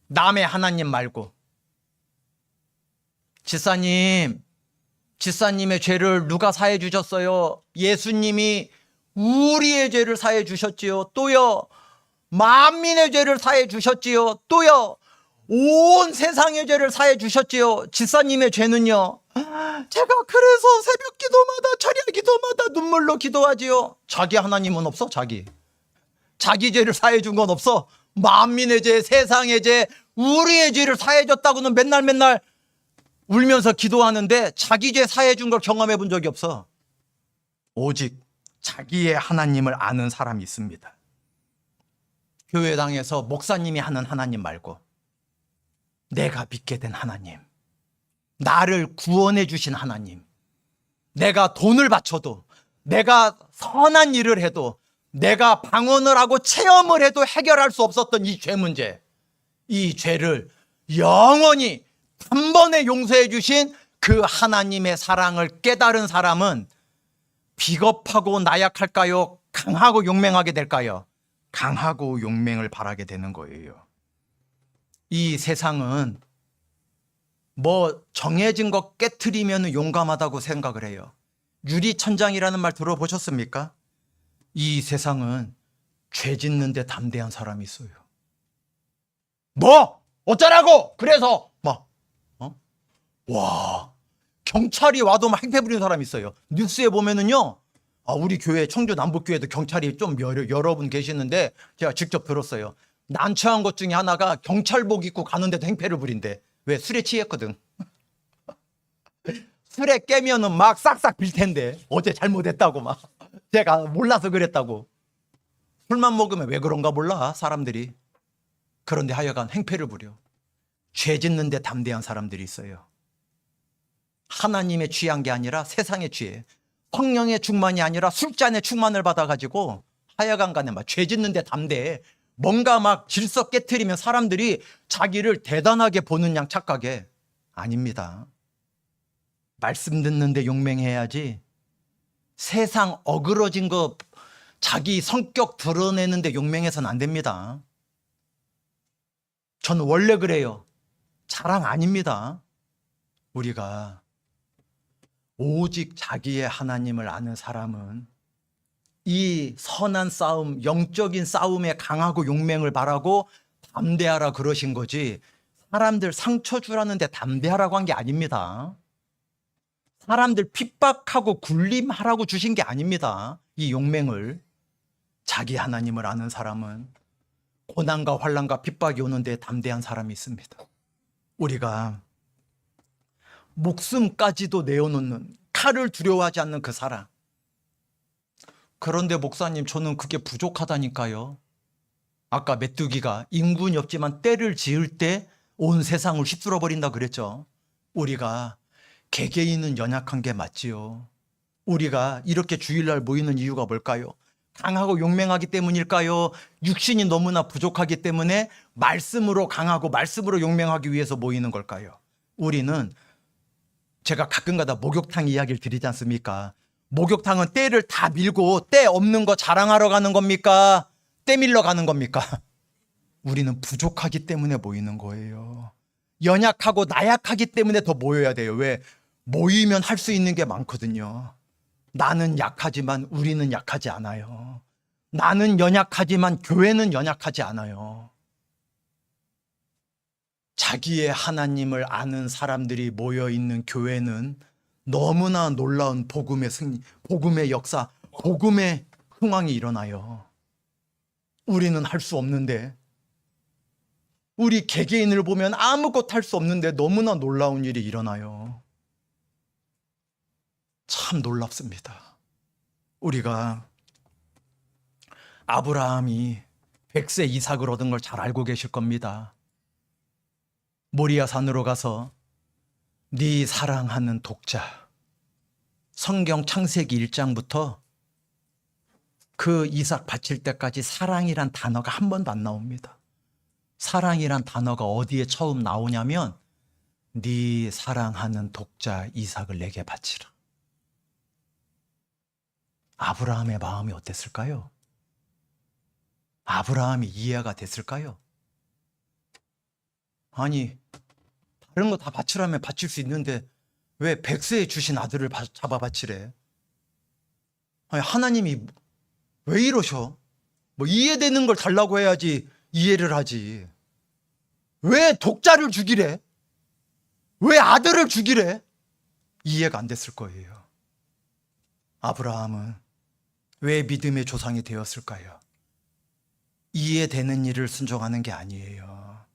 남의 하나님 말고, 지사님의 죄를 누가 사해 주셨어요? 예수님이 우리의 죄를 사해 주셨지요. 또요, 만민의 죄를 사해 주셨지요. 또요, 온 세상의 죄를 사해 주셨지요. 지사님의 죄는요, 제가 그래서 새벽 기도마다 철야 기도마다 눈물로 기도하지요. 자기 하나님은 없어? 자기 죄를 사해 준 건 없어? 만민의 죄, 세상의 죄, 우리의 죄를 사해 줬다고는 맨날 울면서 기도하는데 자기 죄 사해 준 걸 경험해 본 적이 없어. 오직 자기의 하나님을 아는 사람이 있습니다. 교회당에서 목사님이 하는 하나님 말고 내가 믿게 된 하나님, 나를 구원해 주신 하나님, 내가 돈을 바쳐도, 내가 선한 일을 해도, 내가 방언을 하고 체험을 해도 해결할 수 없었던 이 죄 문제, 이 죄를 영원히 단번에 용서해 주신 그 하나님의 사랑을 깨달은 사람은 비겁하고 나약할까요? 강하고 용맹하게 될까요? 강하고 용맹을 바라게 되는 거예요. 이 세상은 정해진 거 깨트리면 용감하다고 생각을 해요. 유리천장이라는 말 들어보셨습니까? 이 세상은 죄 짓는데 담대한 사람이 있어요. 어쩌라고? 그래서 경찰이 와도 막 행패 부리는 사람이 있어요. 뉴스에 보면은요, 우리 교회, 청주 남북교회도 경찰이 좀 여러 분 계시는데 제가 직접 들었어요. 난처한 것 중에 하나가 경찰복 입고 가는데도 행패를 부린대. 왜? 술에 취했거든. 술에 깨면은 막 싹싹 빌 텐데, 어제 잘못했다고 막 제가 몰라서 그랬다고. 술만 먹으면 왜 그런가 몰라, 사람들이. 그런데 하여간 행패를 부려. 죄 짓는데 담대한 사람들이 있어요. 하나님의 취한 게 아니라 세상의 취해. 성령의 충만이 아니라 술잔의 충만을 받아가지고 하여간 간에 막 죄 짓는데 담대해. 뭔가 막 질서 깨트리면 사람들이 자기를 대단하게 보는 양 착각해. 아닙니다. 말씀 듣는데 용맹해야지, 세상 어그러진 거 자기 성격 드러내는데 용맹해서는 안 됩니다. 저는 원래 그래요. 자랑 아닙니다. 우리가 오직 자기의 하나님을 아는 사람은 이 선한 싸움, 영적인 싸움에 강하고 용맹을 바라고 담대하라 그러신 거지, 사람들 상처 주라는데 담대하라고 한 게 아닙니다. 사람들 핍박하고 굴림하라고 주신 게 아닙니다. 이 용맹을. 자기 하나님을 아는 사람은 고난과 환난과 핍박이 오는데 담대한 사람이 있습니다. 우리가 목숨까지도 내어놓는, 칼을 두려워하지 않는 그 사람. 그런데 목사님, 저는 그게 부족하다니까요. 아까 메뚜기가 인군이 없지만 떼를 지을 때 온 세상을 휩쓸어 버린다 그랬죠. 우리가 개개인은 연약한 게 맞지요. 우리가 이렇게 주일날 모이는 이유가 뭘까요? 강하고 용맹하기 때문일까요? 육신이 너무나 부족하기 때문에 말씀으로 강하고 말씀으로 용맹하기 위해서 모이는 걸까요? 우리는, 제가 가끔가다 목욕탕 이야기를 드리지 않습니까? 목욕탕은 때를 다 밀고 때 없는 거 자랑하러 가는 겁니까? 때 밀러 가는 겁니까? 우리는 부족하기 때문에 모이는 거예요. 연약하고 나약하기 때문에 더 모여야 돼요. 왜? 모이면 할 수 있는 게 많거든요. 나는 약하지만 우리는 약하지 않아요. 나는 연약하지만 교회는 연약하지 않아요. 자기의 하나님을 아는 사람들이 모여있는 교회는 너무나 놀라운 복음의 승리, 복음의 역사, 복음의 흥황이 일어나요. 우리는 할 수 없는데, 우리 개개인을 보면 아무것도 할 수 없는데 너무나 놀라운 일이 일어나요. 참 놀랍습니다. 우리가 아브라함이 100세 이삭을 얻은 걸 잘 알고 계실 겁니다. 모리아 산으로 가서 네 사랑하는 독자, 성경 창세기 1장부터 그 이삭 바칠 때까지 사랑이란 단어가 한 번도 안 나옵니다. 사랑이란 단어가 어디에 처음 나오냐면 네 사랑하는 독자 이삭을 내게 바치라. 아브라함의 마음이 어땠을까요? 아브라함이 이해가 됐을까요? 아니, 다른 거 다 바치라면 바칠 수 있는데 왜 100세에 주신 아들을 잡아 바치래? 아니, 하나님이 왜 이러셔? 뭐 이해되는 걸 달라고 해야지 이해를 하지. 왜 독자를 죽이래? 왜 아들을 죽이래? 이해가 안 됐을 거예요. 아브라함은 왜 믿음의 조상이 되었을까요? 이해되는 일을 순종하는 게 아니에요.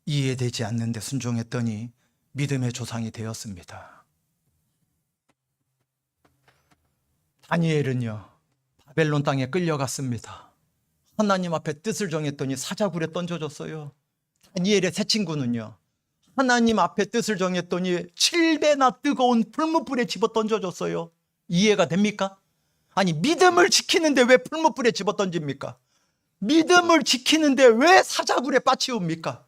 이해되지 않는데 순종했더니 믿음의 조상이 되었습니다. 다니엘은요, 바벨론 땅에 끌려갔습니다. 하나님 앞에 뜻을 정했더니 사자굴에 던져졌어요. 다니엘의 새 친구는요, 하나님 앞에 뜻을 정했더니 7배나 뜨거운 풀무불에 집어 던져졌어요. 이해가 됩니까? 아니, 믿음을 지키는데 왜 풀무불에 집어 던집니까? 믿음을 지키는데 왜 사자굴에 빠치웁니까?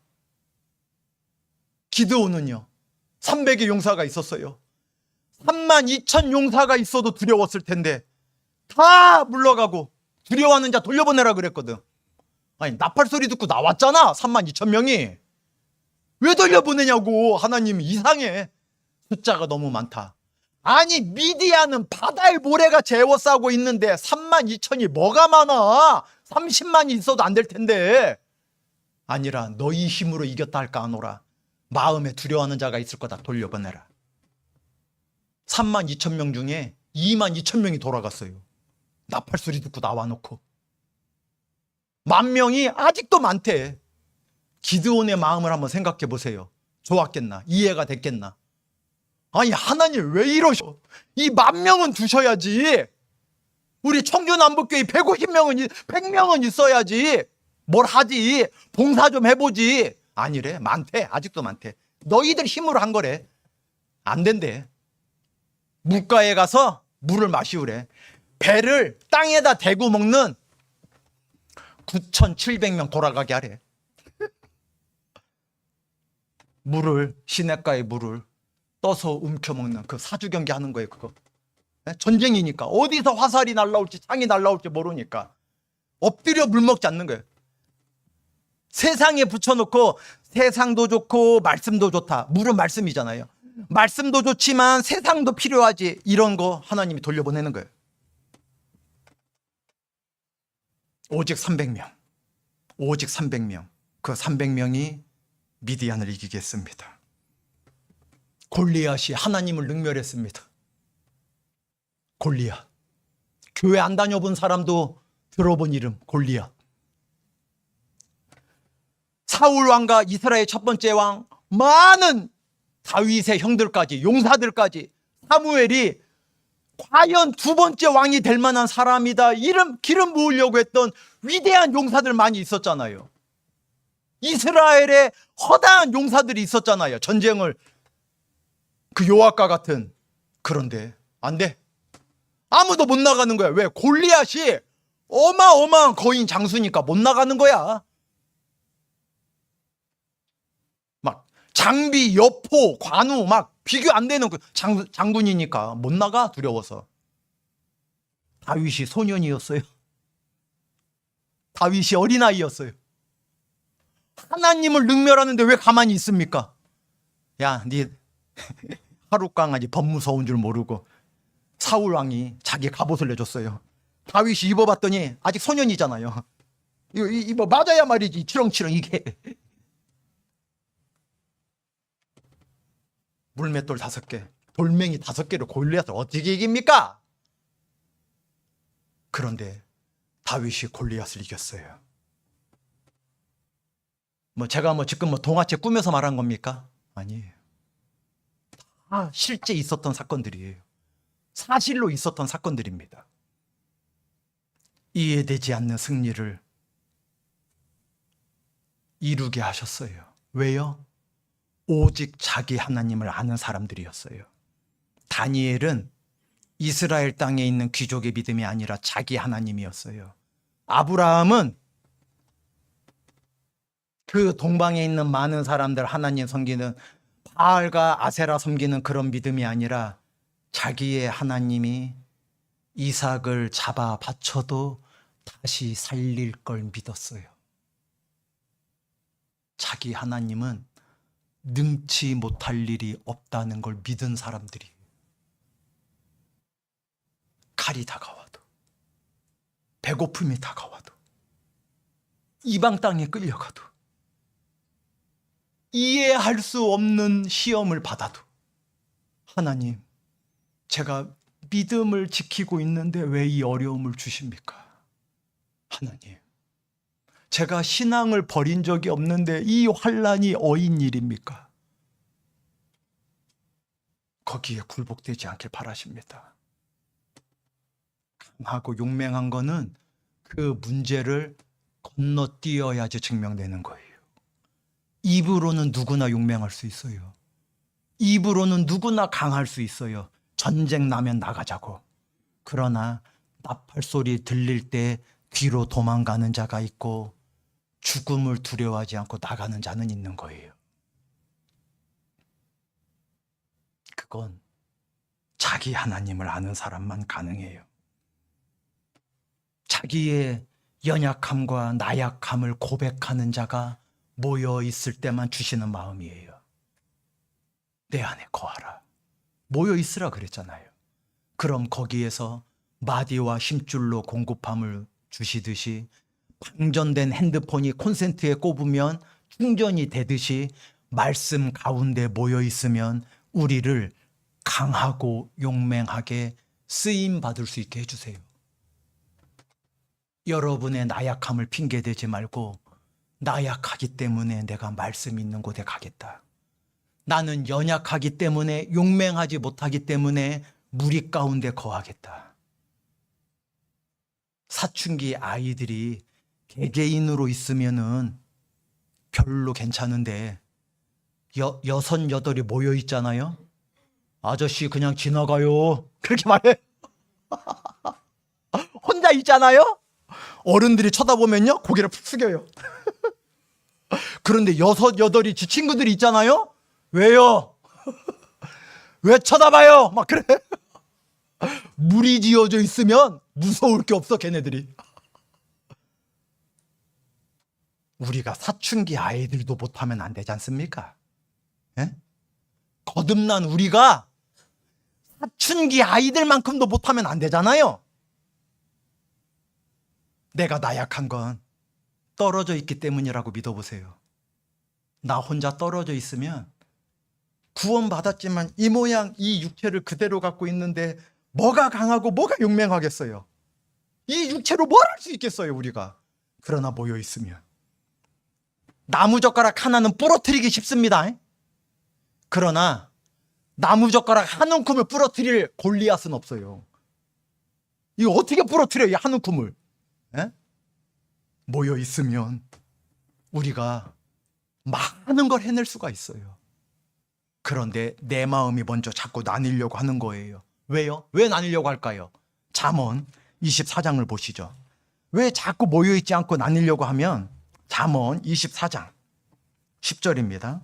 기드온은요, 300의 용사가 있었어요. 32,000 용사가 있어도 두려웠을 텐데 다 물러가고 두려워하는 자 돌려보내라 그랬거든. 아니, 나팔 소리 듣고 나왔잖아. 32,000명이. 왜 돌려보내냐고. 하나님 이상해. 숫자가 너무 많다. 아니, 미디안은 바다의 모래가 재워싸고 있는데 32,000이 뭐가 많아? 30만이 있어도 안 될 텐데. 아니라 너희 힘으로 이겼다 할까 하노라. 마음에 두려워하는 자가 있을 거다. 돌려보내라. 32,000명 중에 22,000명이 돌아갔어요. 나팔 소리 듣고 나와놓고. 10,000명이 아직도 많대. 기드온의 마음을 한번 생각해 보세요. 좋았겠나? 이해가 됐겠나? 아니, 하나님 왜 이러셔? 이 10,000명은 두셔야지. 우리 청주남북교회 150명은 100명은 있어야지. 뭘 하지? 봉사 좀 해보지. 아니래. 많대. 아직도 많대. 너희들 힘으로 한 거래. 안 된대. 물가에 가서 물을 마시우래. 배를 땅에다 대고 먹는 9,700명 돌아가게 하래. 물을, 시냇가의 물을 떠서 움켜먹는 그 사주경기 하는 거예요. 그거 전쟁이니까 어디서 화살이 날라올지 창이 날라올지 모르니까 엎드려 물 먹지 않는 거예요. 세상에 붙여놓고 세상도 좋고 말씀도 좋다. 물은 말씀이잖아요. 말씀도 좋지만 세상도 필요하지. 이런 거 하나님이 돌려보내는 거예요. 오직 300명. 오직 300명. 그 300명이 미디안을 이기겠습니다. 골리앗이 하나님을 능멸했습니다. 골리앗. 교회 안 다녀본 사람도 들어본 이름 골리앗. 사울 왕과 이스라엘 첫 번째 왕, 많은 다윗의 형들까지, 용사들까지 사무엘이 과연 두 번째 왕이 될 만한 사람이다. 기름 부으려고 했던 위대한 용사들 많이 있었잖아요. 이스라엘에 허다한 용사들이 있었잖아요. 전쟁을 그 요압과 같은. 그런데 안 돼. 아무도 못 나가는 거야. 왜? 골리앗이 어마어마한 거인 장수니까 못 나가는 거야. 막 장비, 여포, 관우 막 비교 안 되는 그 장군이니까 못 나가, 두려워서. 다윗이 소년이었어요. 다윗이 어린아이였어요. 하나님을 능멸하는데 왜 가만히 있습니까? 야, 네 하룻강아지 범 무서운 줄 모르고 사울 왕이 자기 갑옷을 내줬어요. 다윗이 입어봤더니 아직 소년이잖아요. 이거 맞아야 말이지. 치렁치렁 이게. 물맷돌 5개, 돌멩이 5개로 골리앗을 어떻게 이깁니까? 그런데 다윗이 골리앗을 이겼어요. 제가 지금 동화책 꾸며서 말한 겁니까? 아니에요. 다 실제 있었던 사건들이에요. 사실로 있었던 사건들입니다. 이해되지 않는 승리를 이루게 하셨어요. 왜요? 오직 자기 하나님을 아는 사람들이었어요. 다니엘은 이스라엘 땅에 있는 귀족의 믿음이 아니라 자기 하나님이었어요. 아브라함은 그 동방에 있는 많은 사람들 하나님 섬기는 바알과 아세라 섬기는 그런 믿음이 아니라 자기의 하나님이 이삭을 잡아 바쳐도 다시 살릴 걸 믿었어요. 자기 하나님은 능치 못할 일이 없다는 걸 믿은 사람들이. 칼이 다가와도, 배고픔이 다가와도, 이방 땅에 끌려가도, 이해할 수 없는 시험을 받아도 하나님, 제가 믿음을 지키고 있는데 왜 이 어려움을 주십니까? 하나님, 제가 신앙을 버린 적이 없는데 이 환난이 어인 일입니까? 거기에 굴복되지 않길 바라십니다. 강하고 용맹한 거는 그 문제를 건너뛰어야지 증명되는 거예요. 입으로는 누구나 용맹할 수 있어요. 입으로는 누구나 강할 수 있어요. 전쟁 나면 나가자고. 그러나 나팔 소리 들릴 때 뒤로 도망가는 자가 있고 죽음을 두려워하지 않고 나가는 자는 있는 거예요. 그건 자기 하나님을 아는 사람만 가능해요. 자기의 연약함과 나약함을 고백하는 자가 모여 있을 때만 주시는 마음이에요. 내 안에 거하라. 모여 있으라 그랬잖아요. 그럼 거기에서 마디와 힘줄로 공급함을 주시듯이 방전된 핸드폰이 콘센트에 꼽으면 충전이 되듯이 말씀 가운데 모여 있으면 우리를 강하고 용맹하게 쓰임 받을 수 있게 해주세요. 여러분의 나약함을 핑계대지 말고 나약하기 때문에 내가 말씀 있는 곳에 가겠다. 나는 연약하기 때문에 용맹하지 못하기 때문에 무리 가운데 거하겠다. 사춘기 아이들이 개개인으로 있으면은 별로 괜찮은데 6, 8이 모여 있잖아요. 아저씨 그냥 지나가요. 그렇게 말해. 혼자 있잖아요. 어른들이 쳐다보면요 고개를 푹 숙여요. 그런데 6, 8이 지 친구들이 있잖아요. 왜요? 왜 쳐다봐요? 막 그래. 물이 지어져 있으면 무서울 게 없어 걔네들이. 우리가 사춘기 아이들도 못하면 안 되지 않습니까? 예? 거듭난 우리가 사춘기 아이들만큼도 못하면 안 되잖아요. 내가 나약한 건 떨어져 있기 때문이라고 믿어보세요. 나 혼자 떨어져 있으면 구원받았지만 이 모양 이 육체를 그대로 갖고 있는데 뭐가 강하고 뭐가 용맹하겠어요. 이 육체로 뭘 할 수 있겠어요 우리가. 그러나 모여 있으면 나무젓가락 하나는 부러뜨리기 쉽습니다. 그러나 나무젓가락 한 움큼을 부러뜨릴 골리앗은 없어요. 이거 어떻게 부러뜨려요 한 움큼을. 에? 모여 있으면 우리가 많은 걸 해낼 수가 있어요. 그런데 내 마음이 먼저 자꾸 나뉘려고 하는 거예요. 왜요? 왜 나뉘려고 할까요? 잠언 24장을 보시죠. 왜 자꾸 모여있지 않고 나뉘려고 하면 잠언 24장 10절입니다.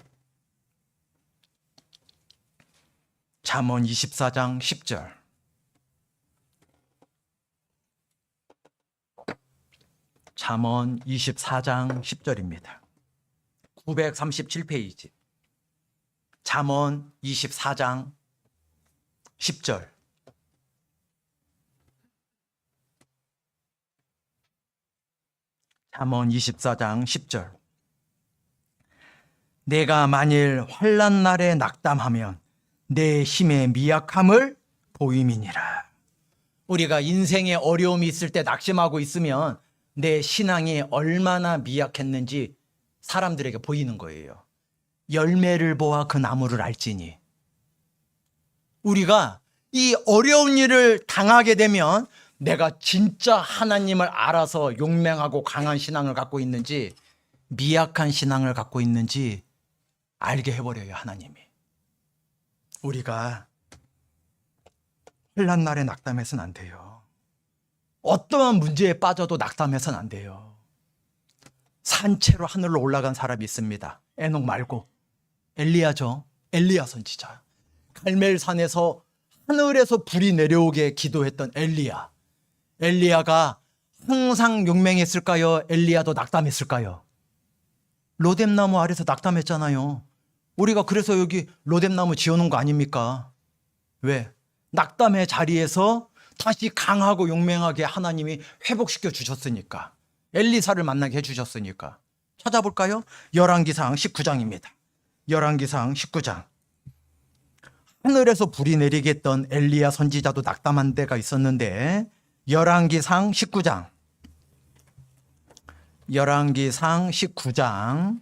잠언 24장 10절. 잠언 24장 10절입니다. 937페이지. 잠언 24장 10절. 잠언 24장 10절. 내가 만일 환난 날에 낙담하면 내 힘의 미약함을 보임이니라. 우리가 인생에 어려움이 있을 때 낙심하고 있으면 내 신앙이 얼마나 미약했는지 사람들에게 보이는 거예요. 열매를 보아 그 나무를 알지니. 우리가 이 어려운 일을 당하게 되면 내가 진짜 하나님을 알아서 용맹하고 강한 신앙을 갖고 있는지 미약한 신앙을 갖고 있는지 알게 해버려요, 하나님이. 우리가 환난 날에 낙담해서는 안 돼요. 어떠한 문제에 빠져도 낙담해서는 안 돼요. 산채로 하늘로 올라간 사람이 있습니다. 에녹 말고 엘리야죠. 엘리야 선지자. 갈멜산에서 하늘에서 불이 내려오게 기도했던 엘리야. 엘리야가 항상 용맹했을까요? 엘리야도 낙담했을까요? 로뎀나무 아래서 낙담했잖아요. 우리가 그래서 여기 로뎀나무 지어놓은 거 아닙니까? 왜? 낙담의 자리에서 다시 강하고 용맹하게 하나님이 회복시켜 주셨으니까. 엘리사를 만나게 해주셨으니까. 찾아볼까요? 열왕기상 19장입니다. 열왕기상 19장. 하늘에서 불이 내리게 했던 엘리야 선지자도 낙담한 데가 있었는데 열왕기상 19장. 열왕기상 19장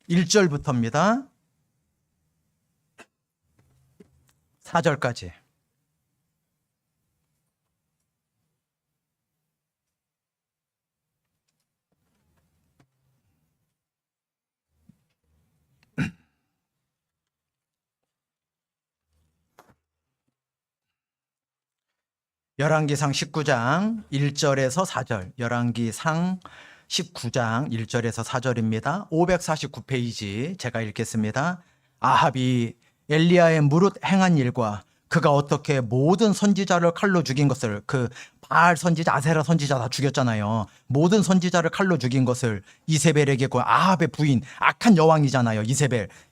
1절부터입니다. 4절까지. 열왕기상 19장 1절에서 4절. 열왕기상 19장 1절에서 4절입니다. 549페이지 제가 읽겠습니다. 아합이 엘리야의 무릇 행한 일과 그가 어떻게 모든 선지자를 칼로 죽인 것을, 그 바알 선지자, 아세라 선지자 다 죽였잖아요. 모든 선지자를 칼로 죽인 것을 이세벨에게 아합의 부인, 악한 여왕이잖아요.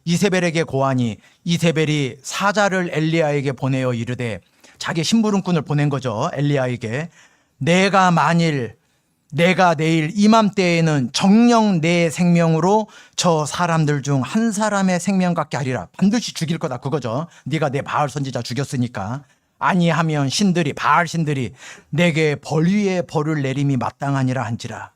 이세벨에게 고하니 이세벨이 사자를 엘리야에게 보내어 이르되, 자기 심부름꾼을 보낸 거죠. 엘리야에게. 내가 내일 이맘때에는 정녕 내 생명으로 저 사람들 중 한 사람의 생명 같게 하리라. 반드시 죽일 거다, 그거죠. 네가 내 바알 선지자 죽였으니까. 아니하면 바알 신들이 내게 벌 위에 벌을 내림이 마땅하니라 한지라.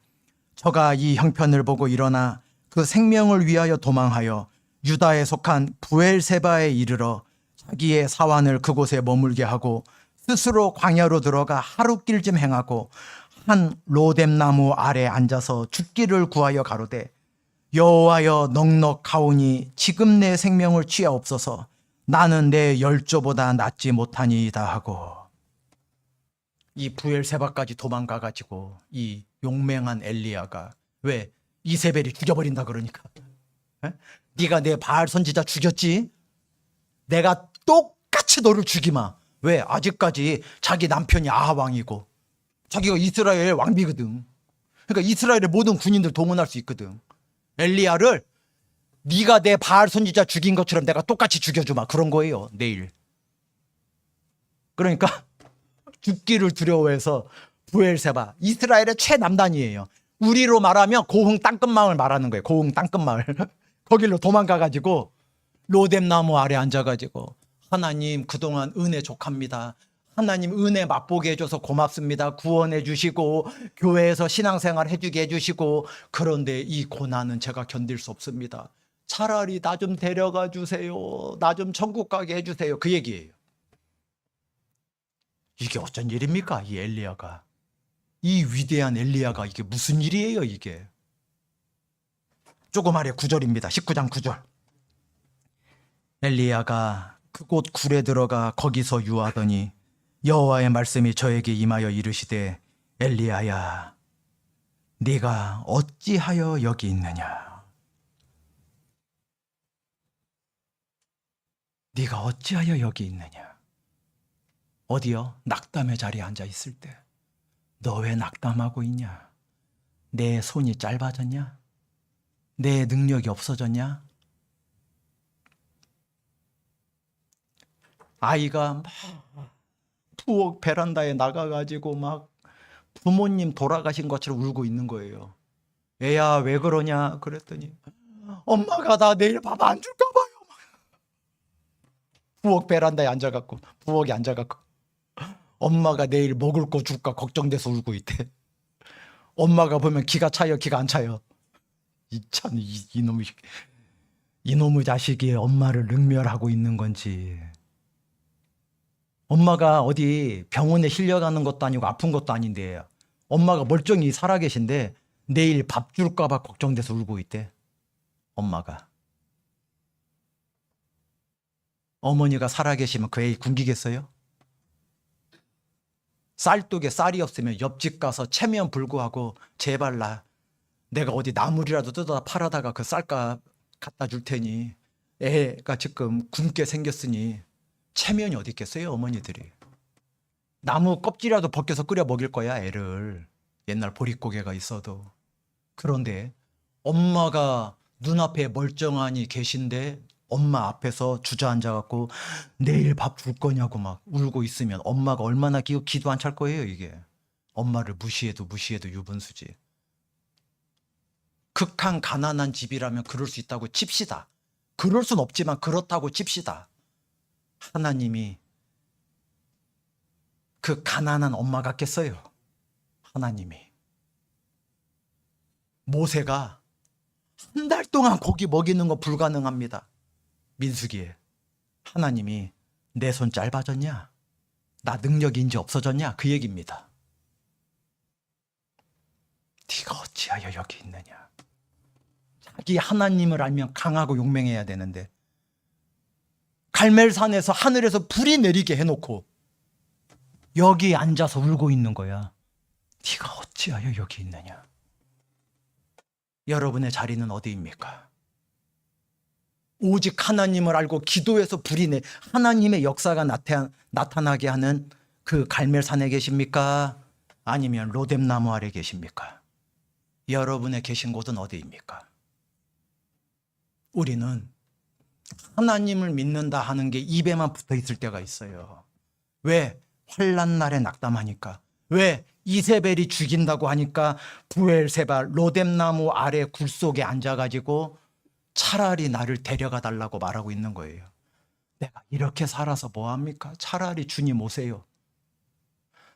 저가 이 형편을 보고 일어나 그 생명을 위하여 도망하여 유다에 속한 부엘세바에 이르러 자기의 사환을 그곳에 머물게 하고 스스로 광야로 들어가 하룻길 좀 행하고 한 로뎀나무 아래 앉아서 죽기를 구하여 가로되, 여호와여 넉넉하오니 지금 내 생명을 취하옵소서. 나는 내 열조보다 낫지 못하니이다 하고. 이 부엘세바까지 도망가가지고 이 용맹한 엘리야가, 왜? 이세벨이 죽여버린다 그러니까. 에? 네가 내 바알 선지자 죽였지? 내가 똑같이 너를 죽이마. 왜? 아직까지 자기 남편이 아합 왕이고 자기가 이스라엘 왕비거든. 그러니까 이스라엘의 모든 군인들 동원할 수 있거든. 엘리야를 네가 내 바알 선지자 죽인 것처럼 내가 똑같이 죽여주마. 그런 거예요, 내일. 그러니까 죽기를 두려워해서 부엘세바, 이스라엘의 최남단이에요. 우리로 말하면 고흥 땅끝마을 말하는 거예요. 고흥 땅끝마을. 거길로 도망가가지고 로뎀나무 아래 앉아가지고, 하나님 그동안 은혜 족합니다. 하나님 은혜 맛보게 해줘서 고맙습니다. 구원해 주시고 교회에서 신앙생활 해주게 해주시고, 그런데 이 고난은 제가 견딜 수 없습니다. 차라리 나 좀 데려가 주세요. 나 좀 천국 가게 해주세요. 그 얘기예요. 이게 어쩐 일입니까? 이 엘리야가, 이 위대한 엘리야가 이게 무슨 일이에요 이게? 조금 아래 9절입니다. 19장 9절. 엘리야가 그곳 굴에 들어가 거기서 유하더니 여호와의 말씀이 저에게 임하여 이르시되 엘리야야 네가 어찌하여 여기 있느냐. 네가 어찌하여 여기 있느냐. 어디요? 낙담의 자리에 앉아 있을 때 너 왜 낙담하고 있냐? 내 손이 짧아졌냐? 내 능력이 없어졌냐? 아이가 막 부엌 베란다에 나가가지고 막 부모님 돌아가신 것처럼 울고 있는 거예요. 애야 왜 그러냐 그랬더니 엄마가 나 내일 밥 안 줄까 봐요. 부엌 베란다에 앉아갖고 부엌에 앉아갖고 엄마가 내일 먹을 거 줄까 걱정돼서 울고 있대. 엄마가 보면 기가 차요 기가 안 차요. 이놈의 자식이 엄마를 능멸하고 있는 건지. 엄마가 어디 병원에 실려가는 것도 아니고 아픈 것도 아닌데 엄마가 멀쩡히 살아계신데 내일 밥 줄까 봐 걱정돼서 울고 있대. 엄마가. 어머니가 살아계시면 그 애 굶기겠어요? 쌀독에 쌀이 없으면 옆집 가서 체면 불구하고 제발 내가 어디 나물이라도 뜯어다 팔아다가 그 쌀값 갖다 줄 테니 애가 지금 굶게 생겼으니 체면이 어디 있겠어요 어머니들이. 나무 껍질이라도 벗겨서 끓여 먹일 거야 애를. 옛날 보릿고개가 있어도. 그런데 엄마가 눈앞에 멀쩡하니 계신데 엄마 앞에서 주저앉아갖고 내일 밥 줄 거냐고 막 울고 있으면 엄마가 얼마나 기도 안 찰 거예요 이게. 엄마를 무시해도 유분수지. 극한 가난한 집이라면 그럴 수 있다고 칩시다. 그럴 순 없지만 그렇다고 칩시다. 하나님이 그 가난한 엄마 같겠어요? 하나님이. 모세가 한 달 동안 고기 먹이는 거 불가능합니다. 민수기에. 하나님이 내 손 짧아졌냐? 나 능력이 이제 없어졌냐? 그 얘기입니다. 네가 어찌하여 여기 있느냐? 자기 하나님을 알면 강하고 용맹해야 되는데 갈멜산에서 하늘에서 불이 내리게 해놓고 여기 앉아서 울고 있는 거야. 네가 어찌하여 여기 있느냐? 여러분의 자리는 어디입니까? 오직 하나님을 알고 기도해서 하나님의 역사가 나타나게 하는 그 갈멜산에 계십니까? 아니면 로뎀나무 아래 계십니까? 여러분의 계신 곳은 어디입니까? 우리는 하나님을 믿는다 하는 게 입에만 붙어 있을 때가 있어요. 왜? 환난 날에 낙담하니까. 왜? 이세벨이 죽인다고 하니까 부엘세바 로뎀나무 아래 굴 속에 앉아가지고 차라리 나를 데려가 달라고 말하고 있는 거예요. 내가 이렇게 살아서 뭐합니까? 차라리 주님 오세요.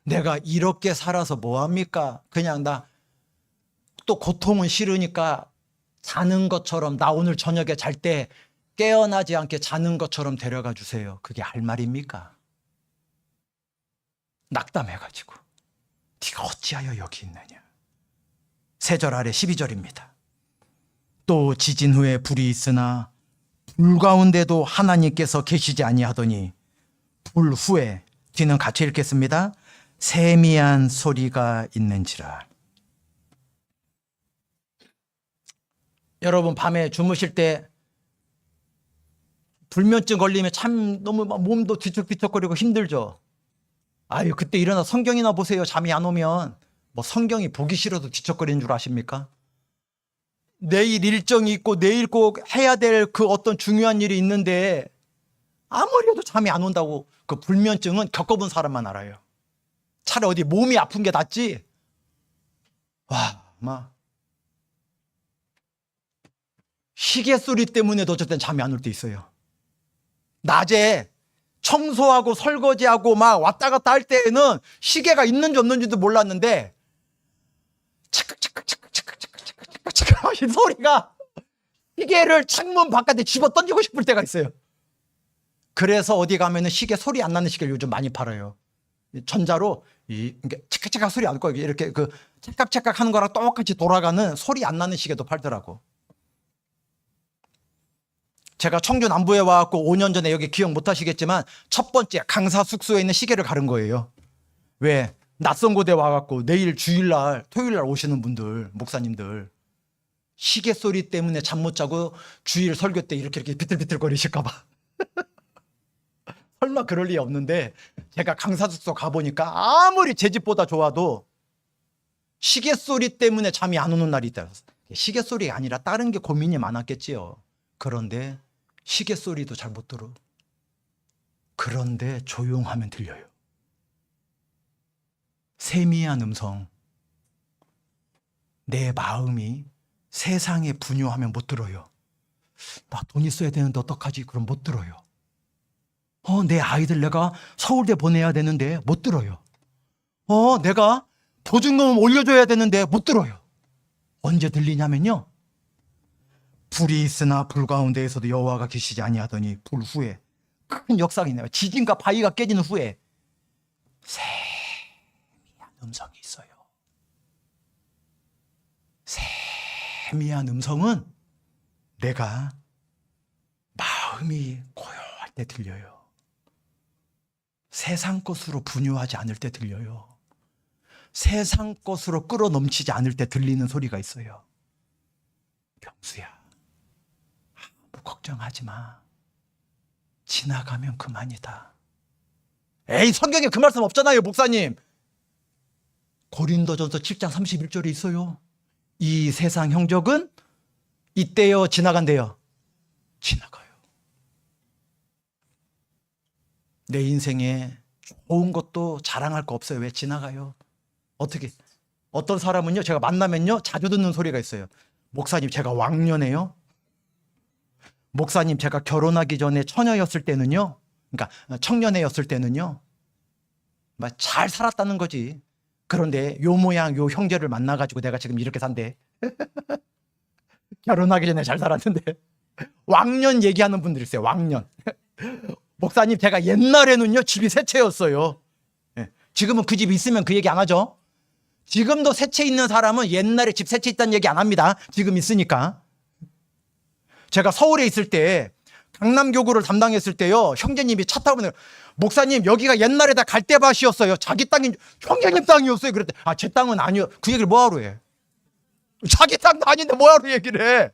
내가 이렇게 살아서 뭐합니까? 그냥 나 또 고통은 싫으니까 자는 것처럼 나 오늘 저녁에 잘 때 깨어나지 않게 자는 것처럼 데려가 주세요. 그게 할 말입니까? 낙담해가지고 네가 어찌하여 여기 있느냐. 3절 아래 12절입니다. 또 지진 후에 불이 있으나 불 가운데도 하나님께서 계시지 아니하더니 불 후에 뒤는 같이 읽겠습니다. 세미한 소리가 있는지라. 여러분 밤에 주무실 때 불면증 걸리면 참 너무 몸도 뒤척뒤척거리고 힘들죠. 아유 그때 일어나 성경이나 보세요. 잠이 안 오면. 뭐 성경이 보기 싫어도 뒤척거리는 줄 아십니까? 내일 일정이 있고 내일 꼭 해야 될 그 어떤 중요한 일이 있는데 아무리 해도 잠이 안 온다고. 그 불면증은 겪어본 사람만 알아요. 차라리 어디 몸이 아픈 게 낫지. 막 시계 소리 때문에도 어쨌든 잠이 안 올 때 있어요. 낮에 청소하고 설거지하고 막 왔다 갔다 할 때에는 시계가 있는지 없는지도 몰랐는데 이 소리가 시계를 창문 바깥에 집어 던지고 싶을 때가 있어요. 그래서 어디 가면은 시계 소리 안 나는 시계를 요즘 많이 팔아요. 전자로 이게 칙칙칙 소리 안 나고 이렇게 그 찰칵찰칵 하는 거랑 똑같이 돌아가는 소리 안 나는 시계도 팔더라고. 제가 청주 남부에 와갖고 5년 전에 여기 기억 못 하시겠지만 첫 번째 강사 숙소에 있는 시계를 가른 거예요. 왜? 낯선 곳에 와갖고 내일 주일날 토요일날 오시는 분들, 목사님들 시계 소리 때문에 잠 못 자고 주일 설교 때 이렇게 비틀비틀 거리실까 봐. 설마 그럴 리 없는데 제가 강사 숙소 가보니까 아무리 제 집보다 좋아도 시계 소리 때문에 잠이 안 오는 날이 있다. 시계 소리가 아니라 다른 게 고민이 많았겠지요. 그런데 시계 소리도 잘 못 들어. 그런데 조용하면 들려요. 세미한 음성. 내 마음이 세상에 분유하면 못 들어요. 나 돈 있어야 되는데 어떡하지? 그럼 못 들어요. 내 아이들 내가 서울대 보내야 되는데 못 들어요. 내가 보증금 올려줘야 되는데 못 들어요. 언제 들리냐면요. 불이 있으나 불 가운데에서도 여호와가 계시지 아니하더니 불 후에 큰 역사가 있네요. 지진과 바위가 깨지는 후에 세미한 음성이 있어요. 세미한 음성은 내가 마음이 고요할 때 들려요. 세상 것으로 분유하지 않을 때 들려요. 세상 것으로 끌어넘치지 않을 때 들리는 소리가 있어요. 병수야, 아무 걱정하지 마. 지나가면 그만이다. 에이, 성경에 그 말씀 없잖아요, 목사님. 고린도전서 7장 31절에 있어요. 이 세상 형적은 이때요, 지나간대요. 지나가요. 내 인생에 좋은 것도 자랑할 거 없어요. 왜? 지나가요. 어떻게? 어떤 사람은요, 제가 만나면요, 자주 듣는 소리가 있어요. 목사님, 제가 왕년에요. 목사님, 제가 결혼하기 전에 처녀였을 때는요, 그러니까 청년애였을 때는요, 막 잘 살았다는 거지. 그런데 요 모양 요 형제를 만나가지고 내가 지금 이렇게 산대. 결혼하기 전에 잘 살았는데. 왕년 얘기하는 분들 있어요. 왕년. 목사님, 제가 옛날에는요 집이 세 채였어요. 지금은 그 집 있으면 그 얘기 안 하죠. 지금도 세 채 있는 사람은 옛날에 집 세 채 있다는 얘기 안 합니다. 지금 있으니까. 제가 서울에 있을 때 강남교구를 담당했을 때요, 형제님이 차 타고 오면 목사님, 여기가 옛날에 다 갈대밭이었어요. 자기 땅인, 형제님 땅이었어요. 그랬더니 제 땅은 아니요. 그 얘기를 뭐하러 해? 자기 땅도 아닌데 뭐하러 얘기를 해?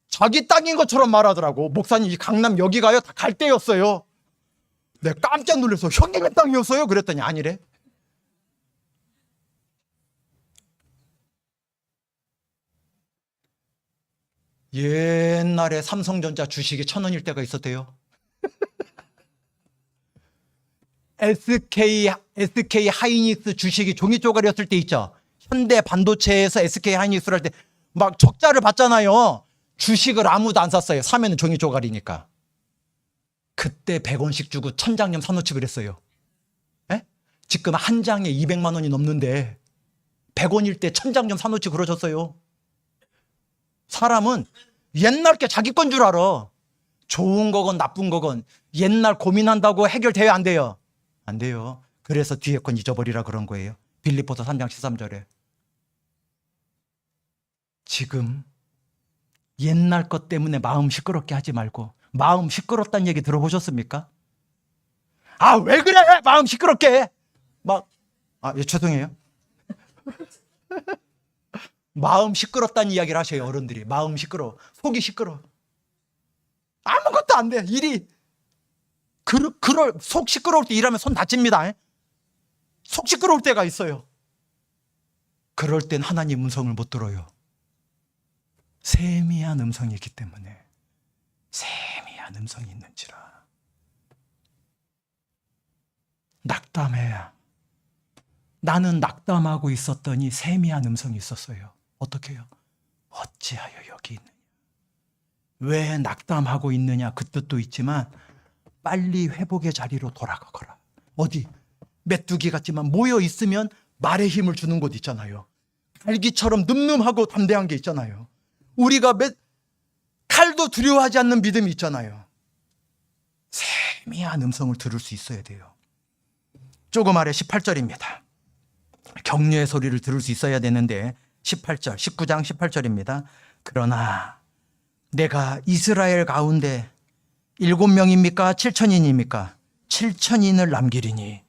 자기 땅인 것처럼 말하더라고. 목사님, 이 강남 여기가요 다 갈대였어요. 내가 깜짝 놀라서 형제님 땅이었어요? 그랬더니 아니래. 옛날에 삼성전자 주식이 1,000원일 때가 있었대요. SK 하이닉스 주식이 종이 쪼가리였을 때 있죠. 현대 반도체에서 SK 하이닉스를 할 때 막 적자를 봤잖아요. 주식을 아무도 안 샀어요. 사면은 종이 쪼가리니까. 그때 100원씩 주고 1000장념 사놓지 그랬어요. 에? 지금 한 장에 200만 원이 넘는데 100원일 때 1000장념 사놓지 그러셨어요. 사람은 옛날 게 자기 건 줄 알아. 좋은 거건 나쁜 거건 옛날 고민한다고 해결돼야 안 돼요. 안 돼요. 그래서 뒤에 건 잊어버리라 그런 거예요. 빌립보서 3장 13절에. 지금 옛날 것 때문에 마음 시끄럽게 하지 말고, 마음 시끄럽다는 얘기 들어보셨습니까? 왜 그래? 마음 시끄럽게 해. 죄송해요. 마음 시끄럽다는 이야기를 하셔요, 어른들이. 마음 시끄러워. 속이 시끄러워. 아무것도 안 돼, 일이. 속 시끄러울 때 일하면 손 다칩니다. 속 시끄러울 때가 있어요. 그럴 땐 하나님 음성을 못 들어요. 세미한 음성이 있기 때문에. 세미한 음성이 있는지라. 낙담해. 나는 낙담하고 있었더니 세미한 음성이 있었어요. 어떻게 해요? 어찌하여 여기 있느냐. 왜 낙담하고 있느냐 그 뜻도 있지만 빨리 회복의 자리로 돌아가거라. 어디? 메뚜기 같지만 모여 있으면 말에 힘을 주는 곳 있잖아요. 갈기처럼 늠름하고 담대한 게 있잖아요. 우리가 칼도 두려워하지 않는 믿음이 있잖아요. 세미한 음성을 들을 수 있어야 돼요. 조금 아래 18절입니다. 격려의 소리를 들을 수 있어야 되는데 18절, 19장 18절입니다. 그러나 내가 이스라엘 가운데 7명입니까? 7천인입니까? 7천인을 남기리니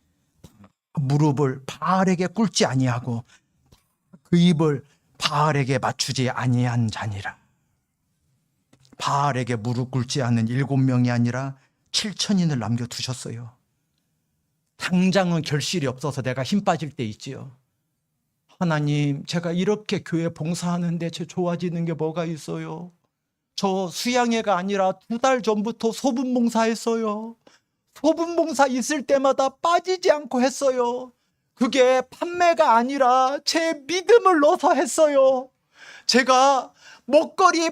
무릎을 바알에게 꿇지 아니하고 그 입을 바알에게 맞추지 아니한 자니라. 바알에게 무릎 꿇지 않은 7명이 아니라 7천인을 남겨두셨어요. 당장은 결실이 없어서 내가 힘 빠질 때 있지요. 하나님, 제가 이렇게 교회 봉사하는데 제 좋아지는 게 뭐가 있어요? 저 수양회가 아니라 2달 전부터 소분 봉사했어요. 소분 봉사 있을 때마다 빠지지 않고 했어요. 그게 판매가 아니라 제 믿음을 넣어서 했어요. 제가 먹거리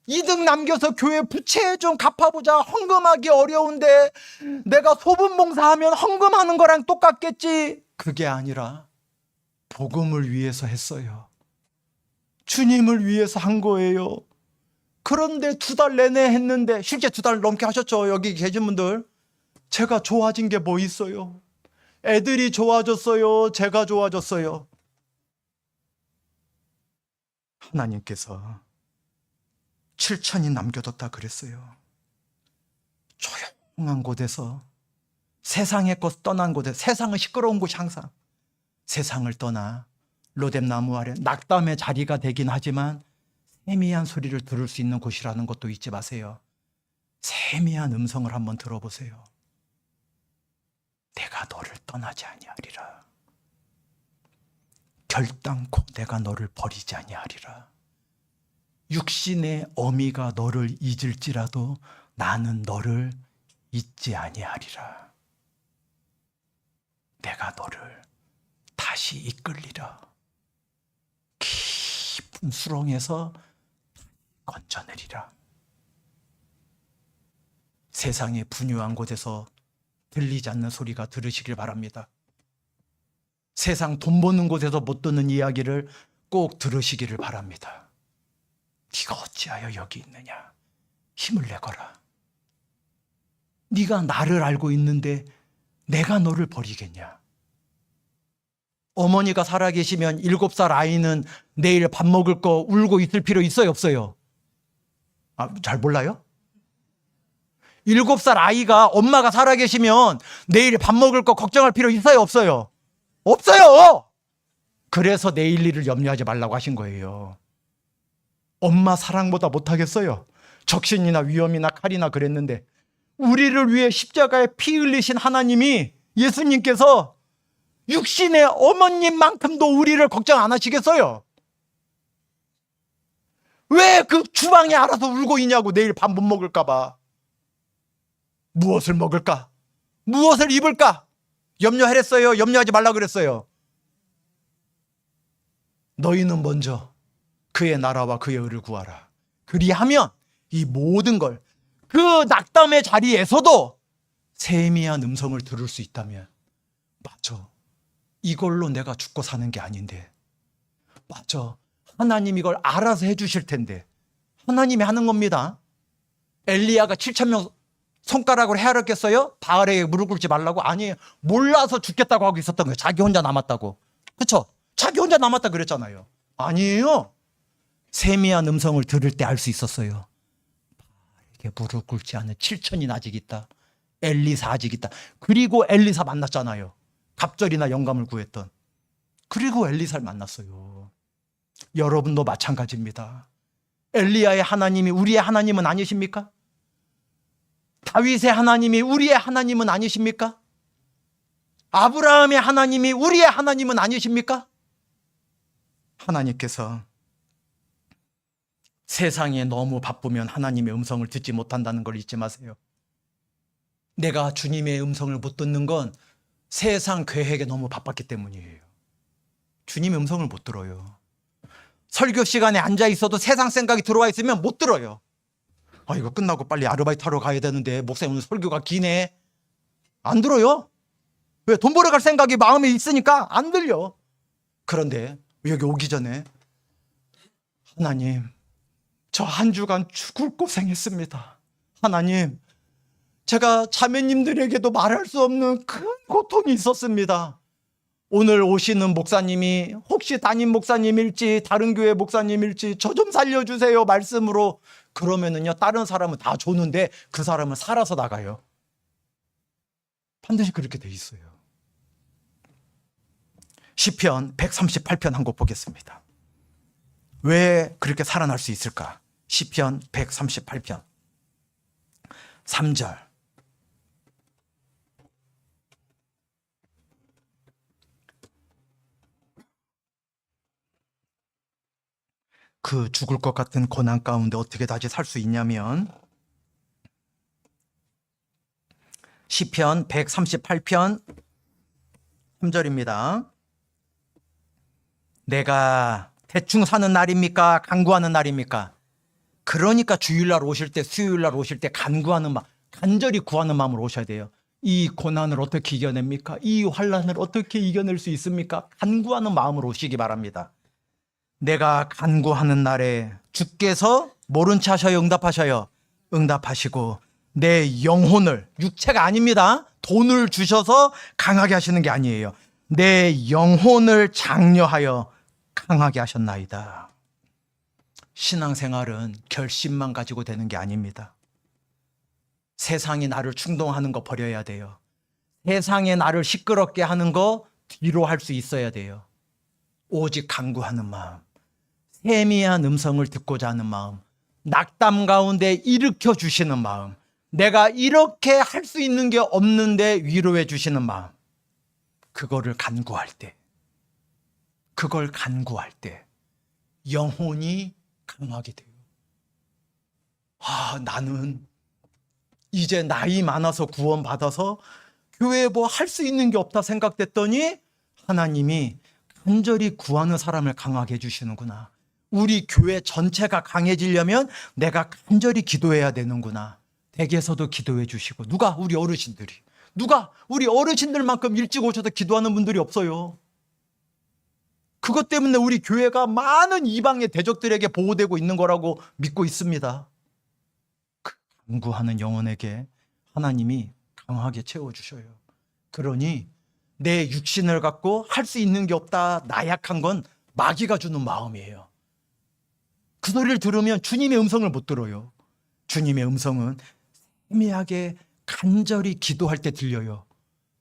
이득 남겨서 교회 부채 좀 갚아보자, 헌금하기 어려운데 내가 소분 봉사하면 헌금하는 거랑 똑같겠지. 그게 아니라 복음을 위해서 했어요. 주님을 위해서 한 거예요. 그런데 2달 내내 했는데, 실제 2달 넘게 하셨죠, 여기 계신 분들. 제가 좋아진 게 뭐 있어요? 애들이 좋아졌어요? 제가 좋아졌어요? 하나님께서 7천이 남겨뒀다 그랬어요. 조용한 곳에서, 세상의 것 떠난 곳에, 세상은 시끄러운 곳이 항상, 세상을 떠나 로뎀나무 아래 낙담의 자리가 되긴 하지만 세미한 소리를 들을 수 있는 곳이라는 것도 잊지 마세요. 세미한 음성을 한번 들어보세요. 내가 너를 떠나지 아니하리라. 결단코 내가 너를 버리지 아니하리라. 육신의 어미가 너를 잊을지라도 나는 너를 잊지 아니하리라. 내가 너를 다시 이끌리라. 깊은 수렁에서 건져내리라. 세상의 분유한 곳에서 들리지 않는 소리가 들으시길 바랍니다. 세상 돈 버는 곳에서 못 듣는 이야기를 꼭 들으시기를 바랍니다. 네가 어찌하여 여기 있느냐? 힘을 내거라. 네가 나를 알고 있는데 내가 너를 버리겠냐? 어머니가 살아계시면 7살 아이는 내일 밥 먹을 거 울고 있을 필요 있어요, 없어요? 잘 몰라요? 7살 아이가 엄마가 살아계시면 내일 밥 먹을 거 걱정할 필요 있어요, 없어요? 없어요! 그래서 내일 일을 염려하지 말라고 하신 거예요. 엄마 사랑보다 못하겠어요? 적신이나 위험이나 칼이나 그랬는데 우리를 위해 십자가에 피 흘리신 하나님이, 예수님께서 육신의 어머님만큼도 우리를 걱정 안 하시겠어요? 왜 그 주방에 알아서 울고 있냐고, 내일 밥 못 먹을까 봐. 무엇을 먹을까? 무엇을 입을까? 염려하랬어요? 염려하지 말라 그랬어요? 너희는 먼저 그의 나라와 그의 의를 구하라. 그리하면 이 모든 걸, 그 낙담의 자리에서도 세미한 음성을 들을 수 있다면, 맞아, 이걸로 내가 죽고 사는 게 아닌데, 맞아, 하나님 이걸 알아서 해주실 텐데. 하나님이 하는 겁니다. 엘리야가 7,000명 손가락으로 헤아렸겠어요? 바알에게 무릎 꿇지 말라고? 아니에요. 몰라서 죽겠다고 하고 있었던 거예요. 자기 혼자 남았다고. 그렇죠? 자기 혼자 남았다 그랬잖아요. 아니에요. 세미한 음성을 들을 때 알 수 있었어요. 바알에게 무릎 꿇지 않은 7천이 아직 있다. 엘리사 아직 있다. 그리고 엘리사 만났잖아요. 갑절이나 영감을 구했던. 그리고 엘리사를 만났어요. 여러분도 마찬가지입니다. 엘리야의 하나님이 우리의 하나님은 아니십니까? 다윗의 하나님이 우리의 하나님은 아니십니까? 아브라함의 하나님이 우리의 하나님은 아니십니까? 하나님께서 세상에 너무 바쁘면 하나님의 음성을 듣지 못한다는 걸 잊지 마세요. 내가 주님의 음성을 못 듣는 건 세상 계획에 너무 바빴기 때문이에요. 주님의 음성을 못 들어요. 설교 시간에 앉아 있어도 세상 생각이 들어와 있으면 못 들어요. 이거 끝나고 빨리 아르바이트 하러 가야 되는데 목사님 오늘 설교가 기네. 안 들어요. 왜? 돈 벌어 갈 생각이 마음에 있으니까 안 들려. 그런데 여기 오기 전에, 하나님, 저 한 주간 죽을 고생했습니다. 하나님, 제가 자매님들에게도 말할 수 없는 큰 고통이 있었습니다. 오늘 오시는 목사님이 혹시 담임 목사님일지 다른 교회 목사님일지 저 좀 살려주세요 말씀으로 그러면은요, 다른 사람은 다 줬는데 그 사람은 살아서 나가요. 반드시 그렇게 돼 있어요. 시편 138편 한 곡 보겠습니다. 왜 그렇게 살아날 수 있을까? 시편 138편 3절. 그 죽을 것 같은 고난 가운데 어떻게 다시 살 수 있냐면, 시편 138편 3절입니다. 내가 대충 사는 날입니까? 간구하는 날입니까? 그러니까 주일날 오실 때, 수요일날 오실 때 간구하는 마음, 간절히 구하는 마음으로 오셔야 돼요. 이 고난을 어떻게 이겨냅니까? 이 환난을 어떻게 이겨낼 수 있습니까? 간구하는 마음으로 오시기 바랍니다. 내가 간구하는 날에 주께서 모른 체 하셔요? 응답하셔요? 응답하시고 내 영혼을, 육체가 아닙니다. 돈을 주셔서 강하게 하시는 게 아니에요. 내 영혼을 장려하여 강하게 하셨나이다. 신앙생활은 결심만 가지고 되는 게 아닙니다. 세상이 나를 충동하는 거 버려야 돼요. 세상에 나를 시끄럽게 하는 거 뒤로 할 수 있어야 돼요. 오직 간구하는 마음, 세미한 음성을 듣고자 하는 마음, 낙담 가운데 일으켜 주시는 마음, 내가 이렇게 할 수 있는 게 없는데 위로해 주시는 마음, 그거를 간구할 때, 그걸 간구할 때 영혼이 강하게 돼요. 나는 이제 나이 많아서 구원받아서 교회에 뭐 할 수 있는 게 없다 생각됐더니 하나님이 간절히 구하는 사람을 강하게 해주시는구나. 우리 교회 전체가 강해지려면 내가 간절히 기도해야 되는구나. 댁에서도 기도해 주시고, 누가? 우리 어르신들이. 누가? 우리 어르신들만큼 일찍 오셔서 기도하는 분들이 없어요. 그것 때문에 우리 교회가 많은 이방의 대적들에게 보호되고 있는 거라고 믿고 있습니다. 간구하는 영혼에게 하나님이 강하게 채워주셔요. 그러니 내 육신을 갖고 할 수 있는 게 없다, 나약한 건 마귀가 주는 마음이에요. 그 소리를 들으면 주님의 음성을 못 들어요. 주님의 음성은 세미하게 간절히 기도할 때 들려요.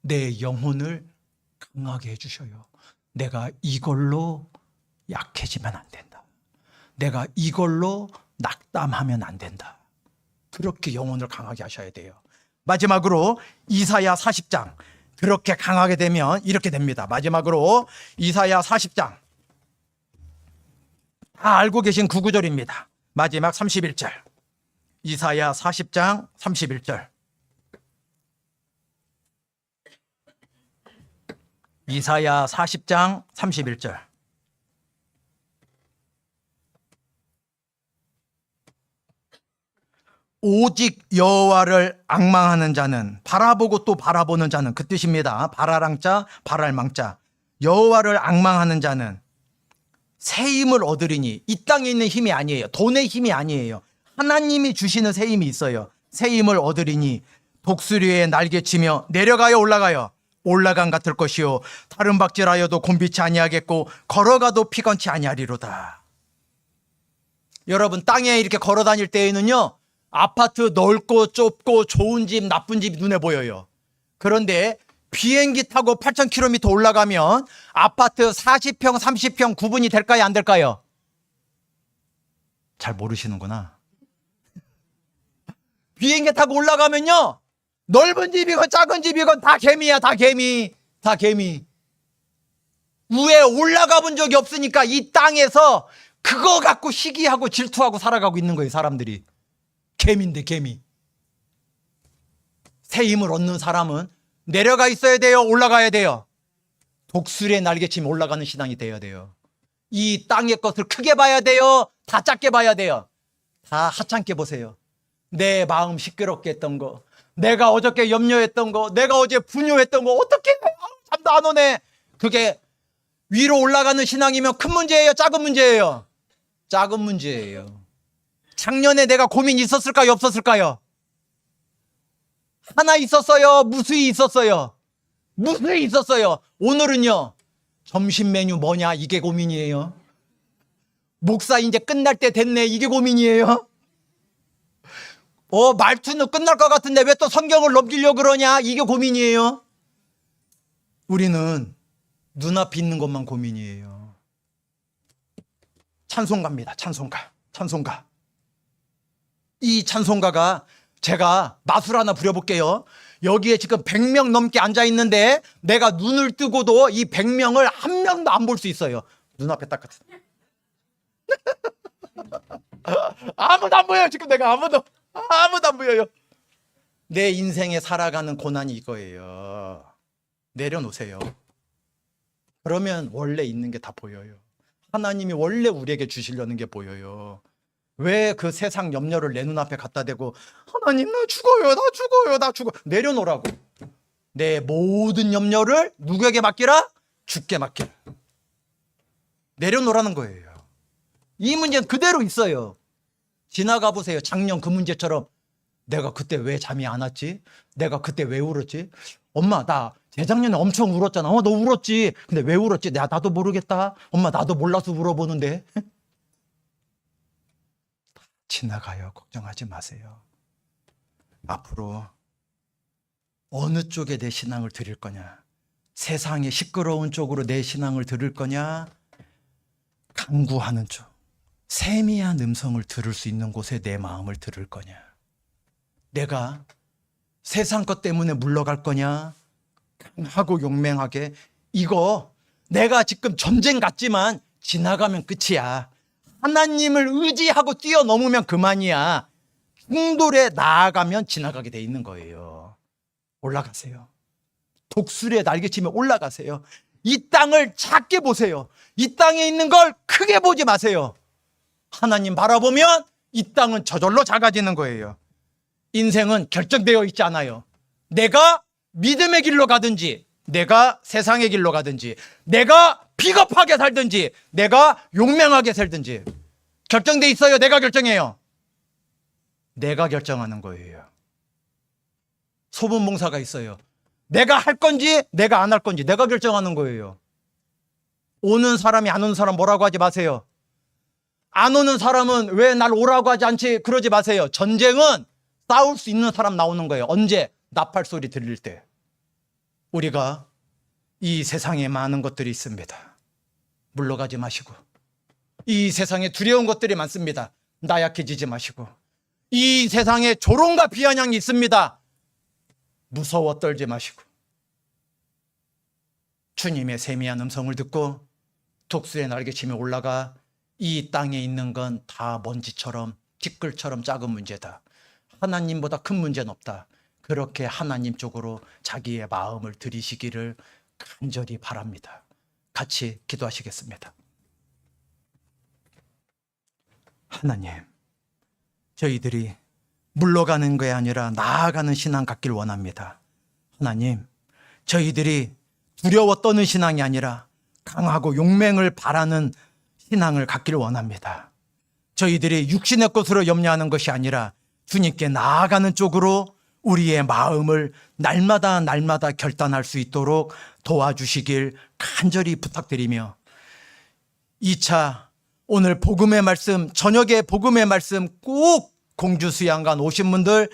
내 영혼을 강하게 해주셔요. 내가 이걸로 약해지면 안 된다. 내가 이걸로 낙담하면 안 된다. 그렇게 영혼을 강하게 하셔야 돼요. 마지막으로 이사야 40장. 그렇게 강하게 되면 이렇게 됩니다. 마지막으로 이사야 40장. 다 알고 계신 그 구절입니다. 마지막 31절. 이사야 40장 31절. 이사야 40장 31절. 오직 여호와를 앙망하는 자는, 바라보고 또 바라보는 자는, 그 뜻입니다. 바라랑자 바랄망자. 여호와를 앙망하는 자는 새 힘을 얻으리니, 이 땅에 있는 힘이 아니에요. 돈의 힘이 아니에요. 하나님이 주시는 새 힘이 있어요. 새 힘을 얻으리니 독수리의 날개치며 내려가요 올라가요? 올라간 같을 것이요 다른 박질하여도 곤비치 아니하겠고 걸어가도 피건치 아니하리로다. 여러분, 땅에 이렇게 걸어 다닐 때에는요, 아파트 넓고 좁고 좋은 집 나쁜 집 눈에 보여요. 그런데 비행기 타고 8,000km 올라가면 아파트 40평 30평 구분이 될까요 안 될까요? 잘 모르시는구나. 비행기 타고 올라가면요, 넓은 집이건 작은 집이건 다 개미야. 다 개미. 다 개미. 위에 올라가 본 적이 없으니까 이 땅에서 그거 갖고 시기하고 질투하고 살아가고 있는 거예요. 사람들이. 개미인데 개미. 새 힘을 얻는 사람은 내려가 있어야 돼요? 올라가야 돼요? 독수리의 날개치면 올라가는 신앙이 돼야 돼요. 이 땅의 것을 크게 봐야 돼요? 다 작게 봐야 돼요? 다 하찮게 보세요. 내 마음 시끄럽게 했던 거, 내가 어저께 염려했던 거, 내가 어제 분유했던 거, 어떻게 잠도 안 오네. 그게 위로 올라가는 신앙이면 큰 문제예요? 작은 문제예요? 작은 문제예요. 작년에 내가 고민이 있었을까요? 없었을까요? 하나 있었어요? 무수히 있었어요? 무수히 있었어요. 오늘은요, 점심 메뉴 뭐냐? 이게 고민이에요. 목사 이제 끝날 때 됐네. 이게 고민이에요. 말투는 끝날 것 같은데 왜 또 성경을 넘기려고 그러냐? 이게 고민이에요. 우리는 눈앞에 있는 것만 고민이에요. 찬송가입니다. 찬송가. 이 찬송가가 제가 마술 하나 부려볼게요. 여기에 지금 100명 넘게 앉아 있는데 내가 눈을 뜨고도 이 100명을 한 명도 안 볼 수 있어요. 눈앞에 딱 같은. 아무도 안 보여요. 지금 내가 아무도 안 보여요. 내 인생에 살아가는 고난이 이거예요. 내려놓으세요. 그러면 원래 있는 게 다 보여요. 하나님이 원래 우리에게 주시려는 게 보여요. 왜 그 세상 염려를 내 눈앞에 갖다 대고 하나님 나 죽어요. 내려놓으라고. 내 모든 염려를 누구에게 맡기라? 주께 맡기라. 내려놓으라는 거예요. 이 문제는 그대로 있어요. 지나가 보세요. 작년 그 문제처럼 내가 그때 왜 잠이 안 왔지? 내가 그때 왜 울었지? 엄마 나 재작년에 엄청 울었잖아. 너 울었지. 근데 왜 울었지? 나도 모르겠다. 엄마 나도 몰라서 울어보는데. 지나가요. 걱정하지 마세요. 앞으로 어느 쪽에 내 신앙을 드릴 거냐? 세상의 시끄러운 쪽으로 내 신앙을 드릴 거냐? 간구하는 쪽, 세미한 음성을 들을 수 있는 곳에 내 마음을 들을 거냐? 내가 세상 것 때문에 물러갈 거냐? 강하고 용맹하게 이거 내가 지금 전쟁 같지만 지나가면 끝이야. 하나님을 의지하고 뛰어넘으면 그만이야. 충돌에 나아가면 지나가게 돼 있는 거예요. 올라가세요. 독수리에 날개치며 올라가세요. 이 땅을 작게 보세요. 이 땅에 있는 걸 크게 보지 마세요. 하나님 바라보면 이 땅은 저절로 작아지는 거예요. 인생은 결정되어 있지 않아요. 내가 믿음의 길로 가든지 내가 세상의 길로 가든지 내가 비겁하게 살든지 내가 용맹하게 살든지 결정돼 있어요. 내가 결정해요. 내가 결정하는 거예요. 소분봉사가 있어요. 내가 할 건지 내가 안 할 건지 내가 결정하는 거예요. 오는 사람이 안 오는 사람 뭐라고 하지 마세요. 안 오는 사람은 왜 날 오라고 하지 않지 그러지 마세요. 전쟁은 싸울 수 있는 사람 나오는 거예요. 언제? 나팔 소리 들릴 때. 우리가 이 세상에 많은 것들이 있습니다. 물러가지 마시고 이 세상에 두려운 것들이 많습니다. 나약해지지 마시고 이 세상에 조롱과 비아냥이 있습니다. 무서워 떨지 마시고 주님의 세미한 음성을 듣고 독수리의 날개치며 올라가 이 땅에 있는 건 다 먼지처럼 티끌처럼 작은 문제다. 하나님보다 큰 문제는 없다. 그렇게 하나님 쪽으로 자기의 마음을 들이시기를 간절히 바랍니다. 같이 기도하시겠습니다. 하나님, 저희들이 물러가는 게 아니라 나아가는 신앙 갖길 원합니다. 하나님, 저희들이 두려워 떠는 신앙이 아니라 강하고 용맹을 바라는 신앙을 갖기를 원합니다. 저희들이 육신의 것으로 염려하는 것이 아니라 주님께 나아가는 쪽으로 우리의 마음을 날마다 결단할 수 있도록 도와주시길 간절히 부탁드리며 2차 오늘 복음의 말씀, 저녁에 복음의 말씀 꼭 공주수양관 오신 분들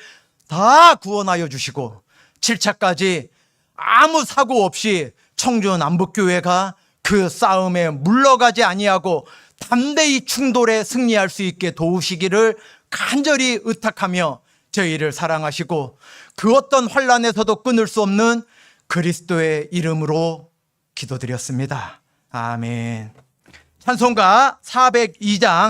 다 구원하여 주시고 7차까지 아무 사고 없이 청주남북교회가 그 싸움에 물러가지 아니하고 담대히 충돌에 승리할 수 있게 도우시기를 간절히 의탁하며 저희를 사랑하시고 그 어떤 환난에서도 끊을 수 없는 그리스도의 이름으로 기도드렸습니다. 아멘. 찬송가 402장